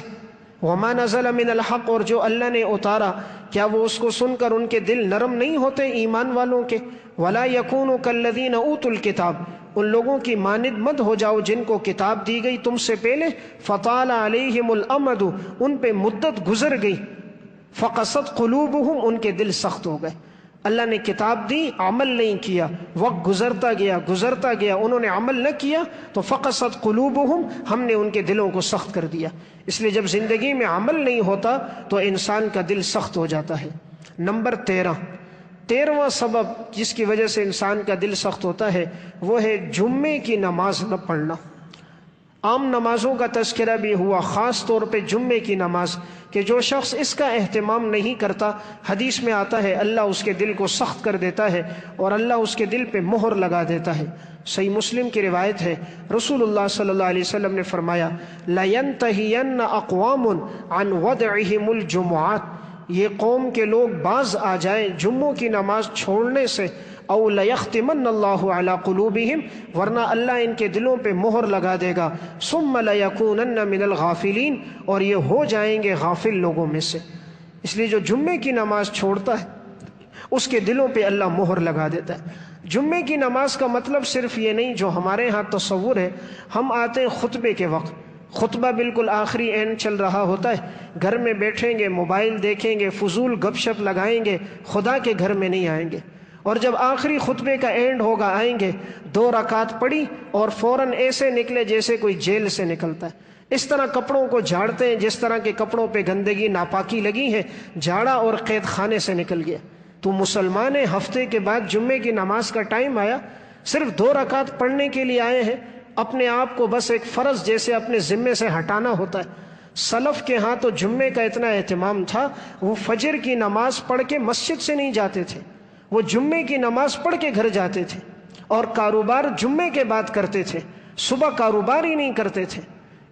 وما نزل من الحق، اور جو اللہ نے اتارا کیا وہ اس کو سن کر ان کے دل نرم نہیں ہوتے ایمان والوں کے، ولا یکونوا کالذین اوتوا الکتاب، ان لوگوں کی مانند مت ہو جاؤ جن کو کتاب دی گئی تم سے پہلے، فطال علیہم الامد، ان پہ مدت گزر گئی، فقست قلوبہم، ان کے دل سخت ہو گئے۔ اللہ نے کتاب دی، عمل نہیں کیا، وقت گزرتا گیا، انہوں نے عمل نہ کیا تو فقست قلوبہم، ہم نے ان کے دلوں کو سخت کر دیا۔ اس لیے جب زندگی میں عمل نہیں ہوتا تو انسان کا دل سخت ہو جاتا ہے۔ نمبر 13واں سبب جس کی وجہ سے انسان کا دل سخت ہوتا ہے وہ ہے جمعے کی نماز نہ پڑھنا۔ عام نمازوں کا تذکرہ بھی ہوا، خاص طور پہ جمعے کی نماز، کہ جو شخص اس کا اہتمام نہیں کرتا، حدیث میں آتا ہے اللہ اس کے دل کو سخت کر دیتا ہے اور اللہ اس کے دل پہ مہر لگا دیتا ہے۔ صحیح مسلم کی روایت ہے، رسول اللہ صلی اللہ علیہ وسلم نے فرمایا لَيَنْتَهِيَنَّ أَقْوَامٌ عَنْ وَدْعِهِمُ الْجُمُعَاتِ، یہ قوم کے لوگ باز آ جائیں جمعوں کی نماز چھوڑنے سے، او لَيَخْتِمَنَّ اللَّهُ عَلَى قُلُوبِهِمْ، ورنہ اللہ ان کے دلوں پہ مہر لگا دے گا، ثُمَّ لَيَكُونَنَّ مِنَ الْغَافِلِينَ، اور یہ ہو جائیں گے غافل لوگوں میں سے۔ اس لیے جو جمعے کی نماز چھوڑتا ہے اس کے دلوں پہ اللہ مہر لگا دیتا ہے۔ جمعے کی نماز کا مطلب صرف یہ نہیں جو ہمارے ہاں تصور ہے، ہم آتے ہیں خطبے کے وقت، خطبہ بالکل آخری اینڈ چل رہا ہوتا ہے، گھر میں بیٹھیں گے، موبائل دیکھیں گے، فضول گپ شپ لگائیں گے، خدا کے گھر میں نہیں آئیں گے، اور جب آخری خطبے کا اینڈ ہوگا آئیں گے، 2 رکعت پڑھی اور فوراً ایسے نکلے جیسے کوئی جیل سے نکلتا ہے۔ اس طرح کپڑوں کو جھاڑتے ہیں جس طرح کے کپڑوں پہ گندگی ناپاکی لگی ہے، جھاڑا اور قید خانے سے نکل گیا۔ تو مسلمان ہفتے کے بعد جمعے کی نماز کا ٹائم آیا، صرف 2 رکعت پڑھنے کے لیے آئے ہیں، اپنے آپ کو بس ایک فرض جیسے اپنے ذمے سے ہٹانا ہوتا ہے۔ سلف کے ہاں تو جمعے کا اتنا اہتمام تھا، وہ فجر کی نماز پڑھ کے مسجد سے نہیں جاتے تھے، وہ جمعے کی نماز پڑھ کے گھر جاتے تھے، اور کاروبار جمعے کے بعد کرتے تھے، صبح کاروبار ہی نہیں کرتے تھے۔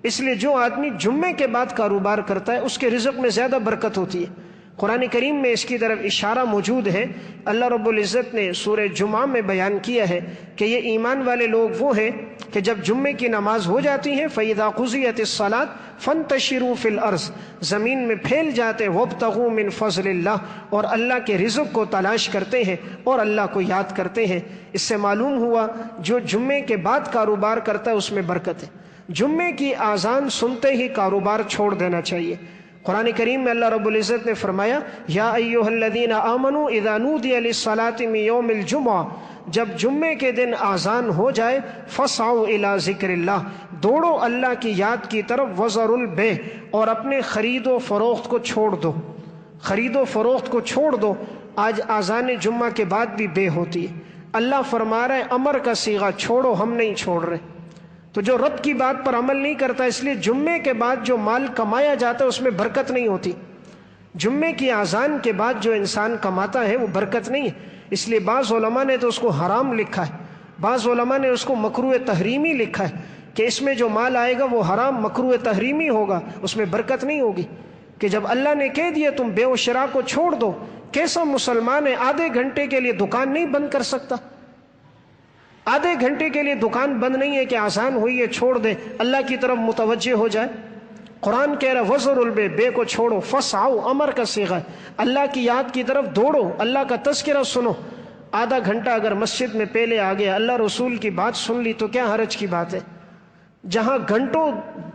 اس لیے جو آدمی جمعے کے بعد کاروبار کرتا ہے اس کے رزق میں زیادہ برکت ہوتی ہے۔ قرآن کریم میں اس کی طرف اشارہ موجود ہے، اللہ رب العزت نے سورہ جمعہ میں بیان کیا ہے کہ یہ ایمان والے لوگ وہ ہیں کہ جب جمعے کی نماز ہو جاتی ہے فَإِذَا قُضِيَتِ الصَّلَاةُ فَانْتَشِرُوا فِي الْأَرْضِ، زمین میں پھیل جاتے، وَابْتَغُوا مِنْ فَضْلِ اللَّهِ، اور اللہ کے رزق کو تلاش کرتے ہیں اور اللہ کو یاد کرتے ہیں۔ اس سے معلوم ہوا جو جمعے کے بعد کاروبار کرتا ہے اس میں برکت ہے۔ جمعے کی اذان سنتے ہی کاروبار چھوڑ دینا چاہیے۔ قرآن کریم میں اللہ رب العزت نے فرمایا یا ایھا الذین آمنوا اذا نودی للصلاۃ من یوم الجمعہ، جب جمعے کے دن اذان ہو جائے فسعوا الی ذکر اللہ، دوڑو اللہ کی یاد کی طرف، وذروا البیع، اور اپنے خرید و فروخت کو چھوڑ دو، خرید و فروخت کو چھوڑ دو۔ آج اذان جمعہ کے بعد بھی بے ہوتی ہے، اللہ فرما رہا ہے امر کا صیغہ، چھوڑو، ہم نہیں چھوڑ رہے۔ تو جو رب کی بات پر عمل نہیں کرتا، اس لیے جمعے کے بعد جو مال کمایا جاتا ہے اس میں برکت نہیں ہوتی۔ جمعے کی اذان کے بعد جو انسان کماتا ہے وہ برکت نہیں ہے، اس لیے بعض علماء نے تو اس کو حرام لکھا ہے، بعض علماء نے اس کو مکروہ تحریمی لکھا ہے کہ اس میں جو مال آئے گا وہ حرام مکروہ تحریمی ہوگا، اس میں برکت نہیں ہوگی۔ کہ جب اللہ نے کہہ دیا تم بے و شراء کو چھوڑ دو، کیسا مسلمان ہے آدھے گھنٹے کے لیے دکان نہیں بند کر سکتا؟ آدھے گھنٹے کے لیے دکان بند نہیں ہے کہ آسان ہوئی ہے چھوڑ دے، اللہ کی طرف متوجہ ہو جائے۔ قرآن کہہ رہا ہے وذروا البیع، بے کو چھوڑو، فسعوا امر کا صیغہ ہے، اللہ کی یاد کی طرف دوڑو، اللہ کا تذکرہ سنو۔ آدھا گھنٹہ اگر مسجد میں پہلے آ گیا، اللہ رسول کی بات سن لی تو کیا حرج کی بات ہے؟ جہاں گھنٹوں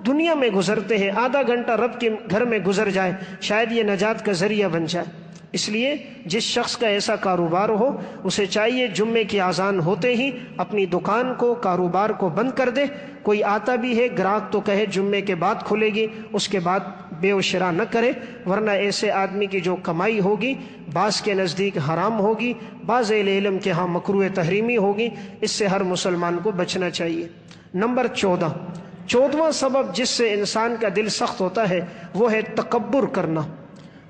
دنیا میں گزرتے ہیں، آدھا گھنٹہ رب کے گھر میں گزر جائے، شاید یہ نجات کا ذریعہ بن جائے۔ اس لیے جس شخص کا ایسا کاروبار ہو اسے چاہیے جمعے کی اذان ہوتے ہی اپنی دکان کو، کاروبار کو بند کر دے۔ کوئی آتا بھی ہے گراہک تو کہے جمعے کے بعد کھلے گی، اس کے بعد بے و شراء نہ کرے، ورنہ ایسے آدمی کی جو کمائی ہوگی بعض کے نزدیک حرام ہوگی، بعض اہل علم کے ہاں مکروہ تحریمی ہوگی۔ اس سے ہر مسلمان کو بچنا چاہیے۔ نمبر 14واں سبب جس سے انسان کا دل سخت ہوتا ہے وہ ہے تکبر کرنا۔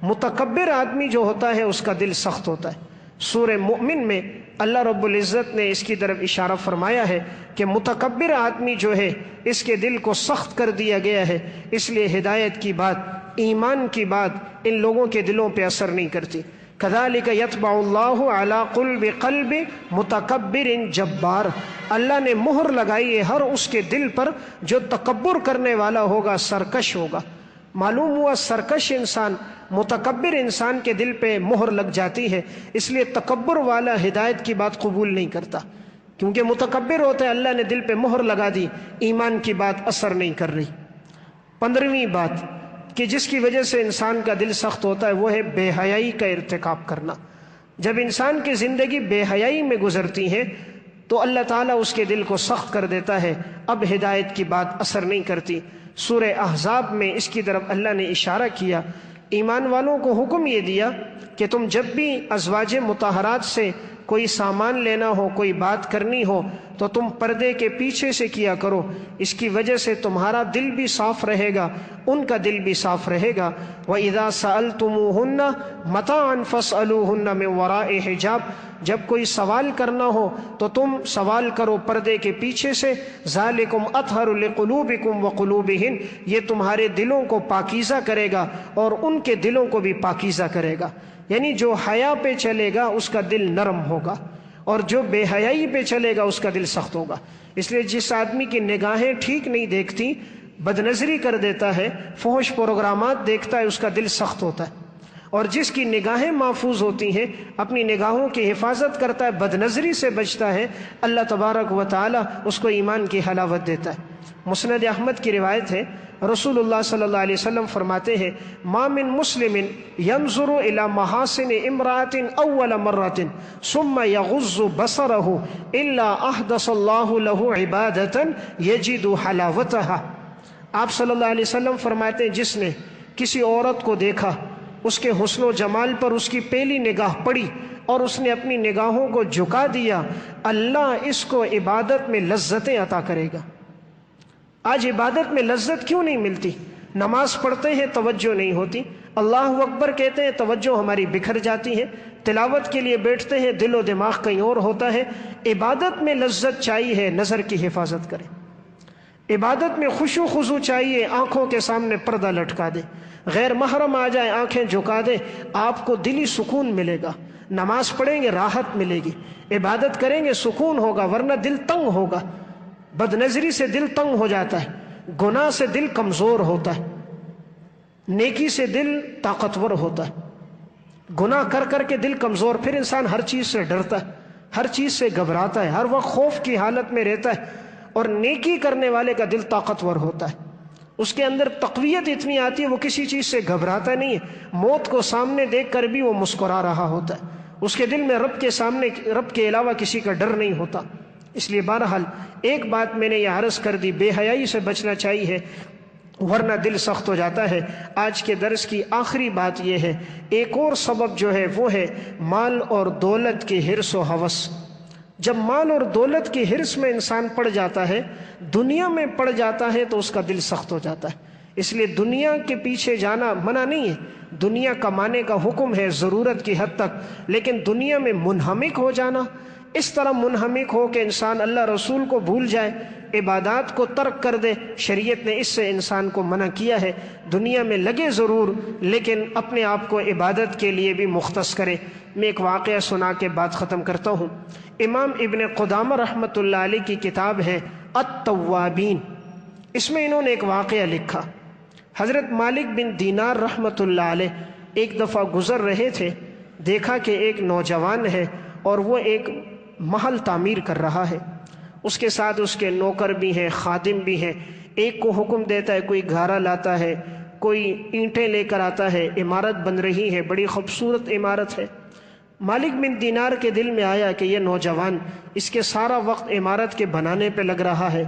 متکبر آدمی جو ہوتا ہے اس کا دل سخت ہوتا ہے۔ سورہ مؤمن میں اللہ رب العزت نے اس کی طرف اشارہ فرمایا ہے کہ متکبر آدمی جو ہے اس کے دل کو سخت کر دیا گیا ہے، اس لیے ہدایت کی بات، ایمان کی بات ان لوگوں کے دلوں پہ اثر نہیں کرتی۔ کذالک یطبع اللہ علی قلب متکبر جبار، اللہ نے مہر لگائی ہے ہر اس کے دل پر جو تکبر کرنے والا ہوگا، سرکش ہوگا۔ معلوم ہوا سرکش انسان، متکبر انسان کے دل پہ مہر لگ جاتی ہے، اس لیے تکبر والا ہدایت کی بات قبول نہیں کرتا، کیونکہ متکبر ہوتا ہے، اللہ نے دل پہ مہر لگا دی، ایمان کی بات اثر نہیں کر رہی۔ 15ویں بات کہ جس کی وجہ سے انسان کا دل سخت ہوتا ہے وہ ہے بے حیائی کا ارتکاب کرنا۔ جب انسان کی زندگی بے حیائی میں گزرتی ہے تو اللہ تعالیٰ اس کے دل کو سخت کر دیتا ہے، اب ہدایت کی بات اثر نہیں کرتی۔ سورہ احزاب میں اس کی طرف اللہ نے اشارہ کیا، ایمان والوں کو حکم یہ دیا کہ تم جب بھی ازواج مطہرات سے کوئی سامان لینا ہو، کوئی بات کرنی ہو تو تم پردے کے پیچھے سے کیا کرو، اس کی وجہ سے تمہارا دل بھی صاف رہے گا، ان کا دل بھی صاف رہے گا۔ وَإِذَا سَأَلْتُمُوهُنَّ مَتَاعًا فَاسْأَلُوهُنَّ مِنْ وَرَاءِ حِجَابٍ، جب کوئی سوال کرنا ہو تو تم سوال کرو پردے کے پیچھے سے۔ ذَلِكُمْ أَطْهَرُ لِقُلُوبِكُمْ وَقُلُوبِهِنْ، یہ تمہارے دلوں کو پاکیزہ کرے گا اور ان کے دلوں کو بھی پاکیزہ کرے گا۔ یعنی جو حیا پہ چلے گا اس کا دل نرم ہوگا، اور جو بے حیائی پہ چلے گا اس کا دل سخت ہوگا۔ اس لیے جس آدمی کی نگاہیں ٹھیک نہیں دیکھتی، بد نظری کر دیتا ہے، فحش پروگرامات دیکھتا ہے، اس کا دل سخت ہوتا ہے۔ اور جس کی نگاہیں محفوظ ہوتی ہیں، اپنی نگاہوں کی حفاظت کرتا ہے، بد نظری سے بچتا ہے، اللہ تبارک و تعالی اس کو ایمان کی حلاوت دیتا ہے۔ مسند احمد کی روایت ہے، رسول اللہ صلی اللہ علیہ وسلم فرماتے ہیں، ما من مسلم ينظر الى محاسن امرأة اول مرة ثم يغض بصره الا احدث الله له عبادة يجد حلاوتها۔ آپ صلی اللہ علیہ وسلم فرماتے ہیں، جس نے کسی عورت کو دیکھا، اس کے حسن و جمال پر اس کی پہلی نگاہ پڑی اور اس نے اپنی نگاہوں کو جھکا دیا، اللہ اس کو عبادت میں لذتیں عطا کرے گا۔ آج عبادت میں لذت کیوں نہیں ملتی؟ نماز پڑھتے ہیں توجہ نہیں ہوتی، اللہ اکبر کہتے ہیں توجہ ہماری بکھر جاتی ہے، تلاوت کے لیے بیٹھتے ہیں دل و دماغ کہیں اور ہوتا ہے۔ عبادت میں لذت چاہیے، نظر کی حفاظت کریں۔ عبادت میں خشوع خضوع چاہیے، آنکھوں کے سامنے پردہ لٹکا دے، غیر محرم آ جائے آنکھیں جھکا دے، آپ کو دلی سکون ملے گا۔ نماز پڑھیں گے راحت ملے گی، عبادت کریں گے سکون ہوگا، ورنہ دل تنگ ہوگا۔ بد نظری سے دل تنگ ہو جاتا ہے، گناہ سے دل کمزور ہوتا ہے، نیکی سے دل طاقتور ہوتا ہے۔ گناہ کر کر کے دل کمزور، پھر انسان ہر چیز سے ڈرتا ہے، ہر چیز سے گھبراتا ہے، ہر وقت خوف کی حالت میں رہتا ہے۔ اور نیکی کرنے والے کا دل طاقتور ہوتا ہے، اس کے اندر تقویت اتنی آتی ہے، وہ کسی چیز سے گھبراتا نہیں ہے، موت کو سامنے دیکھ کر بھی وہ مسکرا رہا ہوتا ہے، اس کے دل میں رب کے علاوہ کسی کا ڈر نہیں ہوتا۔ اس لیے بہرحال ایک بات میں نے یہ عرض کر دی، بے حیائی سے بچنا چاہیے ورنہ دل سخت ہو جاتا ہے۔ آج کے درس کی آخری بات یہ ہے، ایک اور سبب جو ہے وہ ہے مال اور دولت کی حرص و ہوس۔ جب مال اور دولت کی حرص میں انسان پڑ جاتا ہے، دنیا میں پڑ جاتا ہے، تو اس کا دل سخت ہو جاتا ہے۔ اس لیے دنیا کے پیچھے جانا منع نہیں ہے، دنیا کمانے کا حکم ہے ضرورت کی حد تک، لیکن دنیا میں منہمک ہو جانا، اس طرح منہمک ہو کہ انسان اللہ رسول کو بھول جائے، عبادات کو ترک کر دے، شریعت نے اس سے انسان کو منع کیا ہے۔ دنیا میں لگے ضرور، لیکن اپنے آپ کو عبادت کے لیے بھی مختص کرے۔ میں ایک واقعہ سنا کے بات ختم کرتا ہوں۔ امام ابن قدامہ رحمۃ اللہ علیہ کی کتاب ہے التوابین، اس میں انہوں نے ایک واقعہ لکھا۔ حضرت مالک بن دینار رحمۃ اللہ علیہ ایک دفعہ گزر رہے تھے، دیکھا کہ ایک نوجوان ہے اور وہ ایک محل تعمیر کر رہا ہے، اس کے ساتھ اس کے نوکر بھی ہیں، خادم بھی ہیں، ایک کو حکم دیتا ہے، کوئی گھارا لاتا ہے، کوئی اینٹیں لے کر آتا ہے، عمارت بن رہی ہے، بڑی خوبصورت عمارت ہے۔ مالک بن دینار کے دل میں آیا کہ یہ نوجوان اس کے سارا وقت عمارت کے بنانے پہ لگ رہا ہے،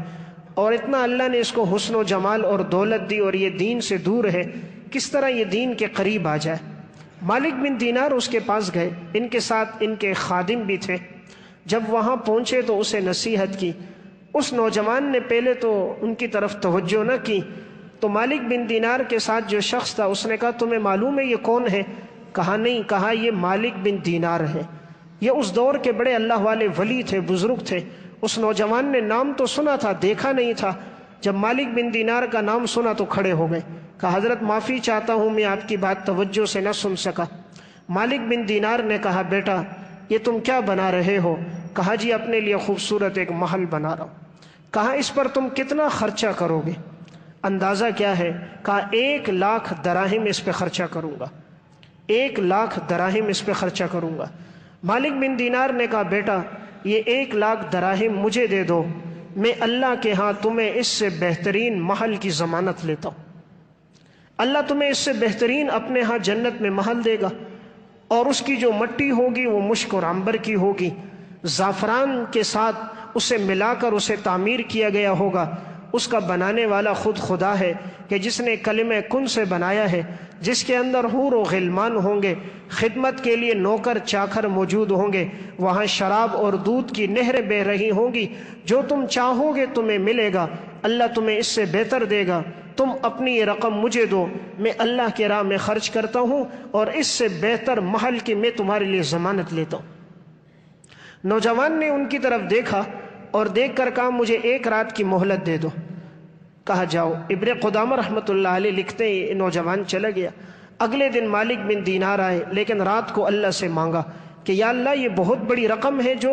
اور اتنا اللہ نے اس کو حسن و جمال اور دولت دی، اور یہ دین سے دور ہے، کس طرح یہ دین کے قریب آ جائے۔ مالک بن دینار اس کے پاس گئے، ان کے ساتھ ان کے خادم بھی تھے۔ جب وہاں پہنچے تو اسے نصیحت کی، اس نوجوان نے پہلے تو ان کی طرف توجہ نہ کی، تو مالک بن دینار کے ساتھ جو شخص تھا اس نے کہا تمہیں معلوم ہے یہ کون ہے؟ کہا نہیں۔ کہا یہ مالک بن دینار ہے، یہ اس دور کے بڑے اللہ والے ولی تھے، بزرگ تھے۔ اس نوجوان نے نام تو سنا تھا، دیکھا نہیں تھا۔ جب مالک بن دینار کا نام سنا تو کھڑے ہو گئے، کہا حضرت معافی چاہتا ہوں میں آپ کی بات توجہ سے نہ سن سکا۔ مالک بن دینار نے کہا بیٹا یہ تم کیا بنا رہے ہو؟ کہا جی اپنے لیے خوبصورت ایک محل بنا رہا ہوں۔ کہا اس پر تم کتنا خرچہ کرو گے؟ اندازہ کیا ہے؟ کہا 1,00,000 دراہم اس پہ خرچہ کروں گا، 1,00,000 دراہم اس پہ خرچہ کروں گا۔ مالک بن دینار نے کہا بیٹا یہ 1,00,000 دراہم مجھے دے دو، میں اللہ کے ہاں تمہیں اس سے بہترین محل کی ضمانت لیتا ہوں، اللہ تمہیں اس سے بہترین اپنے ہاں جنت میں محل دے گا، اور اس کی جو مٹی ہوگی وہ مشک اور عنبر کی ہوگی، زعفران کے ساتھ اسے ملا کر اسے تعمیر کیا گیا ہوگا، اس کا بنانے والا خود خدا ہے کہ جس نے کلمہ کن سے بنایا ہے، جس کے اندر حور و غلمان ہوں گے، خدمت کے لیے نوکر چاکر موجود ہوں گے، وہاں شراب اور دودھ کی نہریں بہہ رہی ہوں گی، جو تم چاہو گے تمہیں ملے گا، اللہ تمہیں اس سے بہتر دے گا، تم اپنی یہ رقم مجھے دو، میں اللہ کی راہ میں خرچ کرتا ہوں اور اس سے بہتر محل کی میں تمہارے لیے ضمانت لیتا ہوں۔ نوجوان نے ان کی طرف دیکھا اور دیکھ کر کہا مجھے ایک رات کی مہلت دے دو۔ کہا جاؤ۔ ابن قدامہ رحمۃ اللہ علیہ لکھتے ہیں نوجوان چلا گیا۔ اگلے دن مالک بن دینار آئے، لیکن رات کو اللہ سے مانگا کہ یا اللہ یہ بہت بڑی رقم ہے جو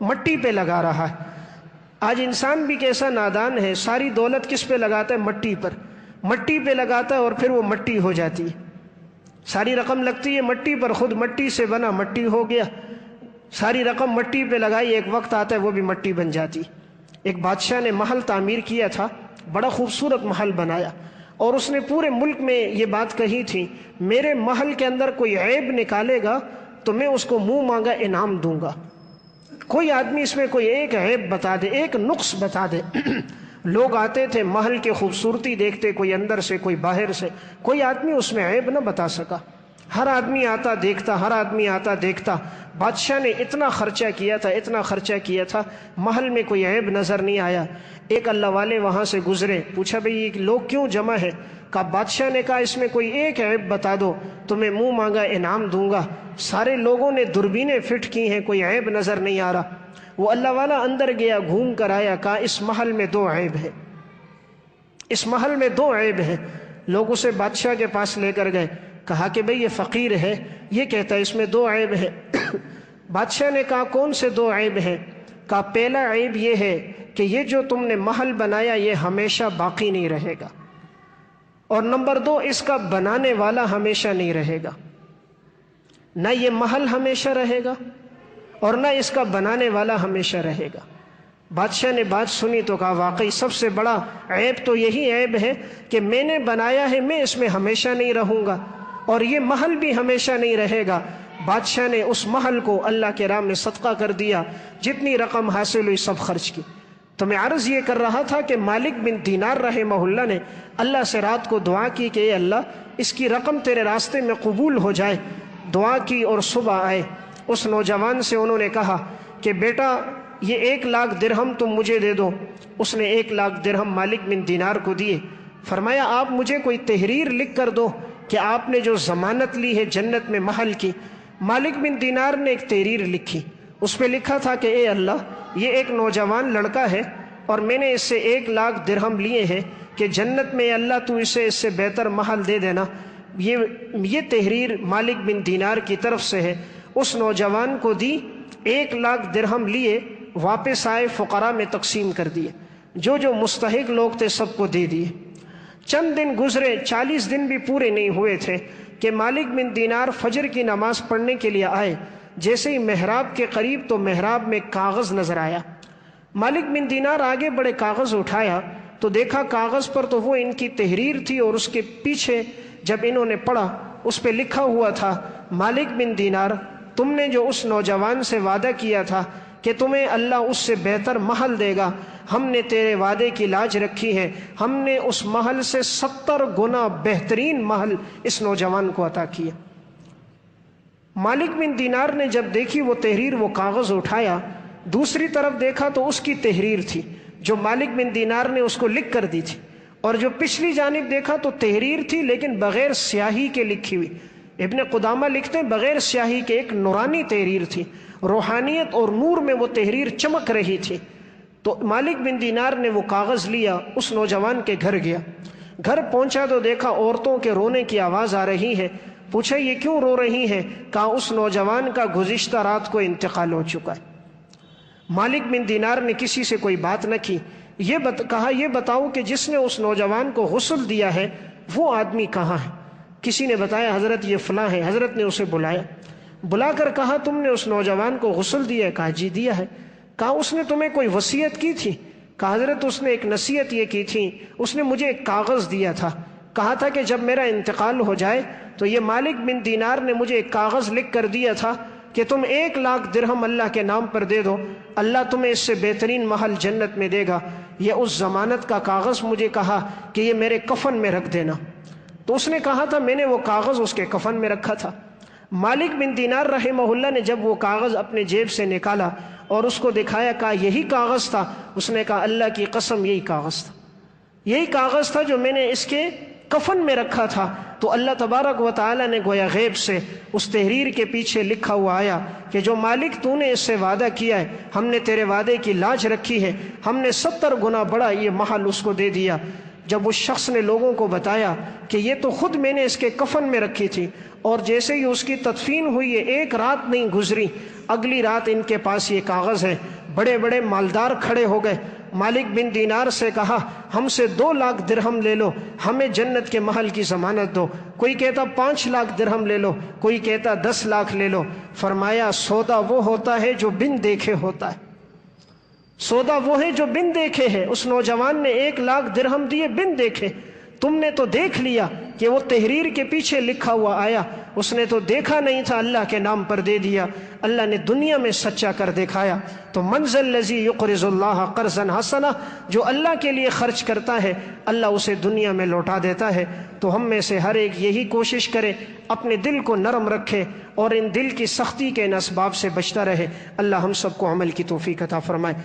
مٹی پہ لگا رہا ہے۔ آج انسان بھی کیسا نادان ہے، ساری دولت کس پہ لگاتا ہے؟ مٹی پر، مٹی پہ لگاتا ہے اور پھر وہ مٹی ہو جاتی ہے۔ ساری رقم لگتی ہے مٹی پر، خود مٹی سے بنا مٹی ہو گیا۔ ساری رقم مٹی پہ لگائی، ایک وقت آتا ہے وہ بھی مٹی بن جاتی۔ ایک بادشاہ نے محل تعمیر کیا تھا، بڑا خوبصورت محل بنایا، اور اس نے پورے ملک میں یہ بات کہی تھی میرے محل کے اندر کوئی عیب نکالے گا تو میں اس کو منہ مانگا انعام دوں گا۔ کوئی آدمی اس میں کوئی ایک عیب بتا دے، ایک نقص بتا دے۔ لوگ آتے تھے محل کی خوبصورتی دیکھتے، کوئی اندر سے کوئی باہر سے، کوئی آدمی اس میں عیب نہ بتا سکا۔ ہر آدمی آتا دیکھتا، ہر آدمی آتا دیکھتا۔ بادشاہ نے اتنا خرچہ کیا تھا، اتنا خرچہ کیا تھا، محل میں کوئی عیب نظر نہیں آیا۔ ایک اللہ والے وہاں سے گزرے، پوچھا بھئی یہ لوگ کیوں جمع ہے؟ کہا بادشاہ نے کہا اس میں کوئی ایک عیب بتا دو تو میں منہ مانگا انعام دوں گا۔ سارے لوگوں نے دوربینیں فٹ کی ہیں، کوئی عیب نظر نہیں آ رہا۔ وہ اللہ والا اندر گیا، گھوم کر آیا، کہا اس محل میں 2 عیب ہے، اس محل میں 2 عیب ہیں۔ لوگ اسے بادشاہ کے پاس لے کر گئے، کہا کہ بھئی یہ فقیر ہے، یہ کہتا ہے اس میں 2 عیب ہے۔ بادشاہ نے کہا کون سے 2 عیب ہیں؟ کہا پہلا عیب یہ ہے کہ یہ جو تم نے محل بنایا یہ ہمیشہ باقی نہیں رہے گا، اور نمبر 2 اس کا بنانے والا ہمیشہ نہیں رہے گا۔ نہ یہ محل ہمیشہ رہے گا اور نہ اس کا بنانے والا ہمیشہ رہے گا۔ بادشاہ نے بات سنی تو کہا واقعی سب سے بڑا عیب تو یہی عیب ہے کہ میں نے بنایا ہے، میں اس میں ہمیشہ نہیں رہوں گا اور یہ محل بھی ہمیشہ نہیں رہے گا۔ بادشاہ نے اس محل کو اللہ کے راہ میں صدقہ کر دیا، جتنی رقم حاصل ہوئی سب خرچ کی۔ تو میں عرض یہ کر رہا تھا کہ مالک بن دینار رحمہ اللہ نے اللہ سے رات کو دعا کی کہ اے اللہ اس کی رقم تیرے راستے میں قبول ہو جائے۔ دعا کی اور صبح آئے، اس نوجوان سے انہوں نے کہا کہ بیٹا یہ 1 لاکھ درہم تم مجھے دے دو۔ اس نے 1 لاکھ درہم مالک بن دینار کو دیے۔ فرمایا آپ مجھے کوئی تحریر لکھ کر دو کہ آپ نے جو ضمانت لی ہے جنت میں محل کی۔ مالک بن دینار نے ایک تحریر لکھی، اس پہ لکھا تھا کہ اے اللہ یہ ایک نوجوان لڑکا ہے اور میں نے اس سے 1 لاکھ درہم لیے ہیں کہ جنت میں اللہ تو اسے اس سے بہتر محل دے دینا۔ یہ تحریر مالک بن دینار کی طرف سے ہے۔ اس نوجوان کو دی، 1 لاکھ درہم لیے، واپس آئے، فقراء میں تقسیم کر دیے، جو جو مستحق لوگ تھے سب کو دے دیے۔ چند دن گزرے، 40 دن بھی پورے نہیں ہوئے تھے کہ مالک بن دینار فجر کی نماز پڑھنے کے لیے آئے۔ جیسے ہی محراب کے قریب تو محراب میں کاغذ نظر آیا۔ مالک بن دینار آگے بڑے، کاغذ اٹھایا تو دیکھا کاغذ پر تو وہ ان کی تحریر تھی، اور اس کے پیچھے جب انہوں نے پڑھا اس پہ لکھا ہوا تھا مالک بن دینار تم نے جو اس نوجوان سے وعدہ کیا تھا کہ تمہیں اللہ اس سے بہتر محل دے گا، ہم نے تیرے وعدے کی لاج رکھی ہے، ہم نے اس محل سے 70 گنا بہترین محل اس نوجوان کو عطا کیا۔ مالک بن دینار نے جب دیکھی وہ تحریر، وہ کاغذ اٹھایا، دوسری طرف دیکھا تو اس کی تحریر تھی جو مالک بن دینار نے اس کو لکھ کر دی تھی، اور جو پچھلی جانب دیکھا تو تحریر تھی لیکن بغیر سیاہی کے لکھی ہوئی۔ ابن قدامہ لکھتے ہیں بغیر سیاہی کے ایک نورانی تحریر تھی، روحانیت اور نور میں وہ تحریر چمک رہی تھی۔ تو مالک بن دینار نے وہ کاغذ لیا، اس نوجوان کے گھر گیا۔ گھر پہنچا تو دیکھا عورتوں کے رونے کی آواز آ رہی ہے۔ پوچھا یہ کیوں رو رہی ہیں؟ کہا اس نوجوان کا گزشتہ رات کو انتقال ہو چکا ہے۔ مالک بن دینار نے کسی سے کوئی بات نہ کی، کہا یہ بتاؤ کہ جس نے اس نوجوان کو غسل دیا ہے وہ آدمی کہاں ہے؟ کسی نے بتایا حضرت یہ فلاں ہے۔ حضرت نے اسے بلایا، بلا کر کہا تم نے اس نوجوان کو غسل دیا ہے؟ کہا جی دیا ہے۔ کہا اس نے تمہیں کوئی وصیت کی تھی؟ کہا حضرت اس نے ایک نصیحت یہ کی تھی، اس نے مجھے ایک کاغذ دیا تھا، کہا تھا کہ جب میرا انتقال ہو جائے تو یہ مالک بن دینار نے مجھے ایک کاغذ لکھ کر دیا تھا کہ تم 1 لاکھ درہم اللہ کے نام پر دے دو، اللہ تمہیں اس سے بہترین محل جنت میں دے گا۔ یہ اس ضمانت کا کاغذ مجھے کہا کہ یہ میرے کفن میں رکھ دینا، تو اس نے کہا تھا میں نے وہ کاغذ اس کے کفن میں رکھا تھا۔ مالک بن دینار رحمہ اللہ نے جب وہ کاغذ اپنے جیب سے نکالا اور اس کو دکھایا، کہا یہی کاغذ تھا؟ اس نے کہا اللہ کی قسم یہی کاغذ تھا، یہی کاغذ تھا جو میں نے اس کے کفن میں رکھا تھا۔ تو اللہ تبارک و تعالی نے گویا غیب سے اس تحریر کے پیچھے لکھا ہوا آیا کہ جو مالک تو نے اس سے وعدہ کیا ہے، ہم نے تیرے وعدے کی لاج رکھی ہے، ہم نے 70 گنا بڑا یہ محل اس کو دے دیا۔ جب اس شخص نے لوگوں کو بتایا کہ یہ تو خود میں نے اس کے کفن میں رکھی تھی، اور جیسے ہی اس کی تدفین ہوئی ہے ایک رات نہیں گزری، اگلی رات ان کے پاس یہ کاغذ ہے۔ بڑے بڑے مالدار کھڑے ہو گئے، مالک بن دینار سے کہا ہم سے 2 لاکھ درہم لے لو، ہمیں جنت کے محل کی ضمانت دو۔ کوئی کہتا 5 لاکھ درہم لے لو، کوئی کہتا 10 لاکھ لے لو۔ فرمایا سودا وہ ہوتا ہے جو بن دیکھے ہوتا ہے، سودا وہ ہے جو بن دیکھے ہے۔ اس نوجوان نے 1 لاکھ درہم دیے بن دیکھے، تم نے تو دیکھ لیا کہ وہ تحریر کے پیچھے لکھا ہوا آیا، اس نے تو دیکھا نہیں تھا، اللہ کے نام پر دے دیا، اللہ نے دنیا میں سچا کر دکھایا۔ تو من ذا الذی یقرض اللہ قرضا حسنا، جو اللہ کے لیے خرچ کرتا ہے اللہ اسے دنیا میں لوٹا دیتا ہے۔ تو ہم میں سے ہر ایک یہی کوشش کرے، اپنے دل کو نرم رکھے اور ان دل کی سختی کے ان اسباب سے بچتا رہے۔ اللہ ہم سب کو عمل کی توفیق عطا فرمائے۔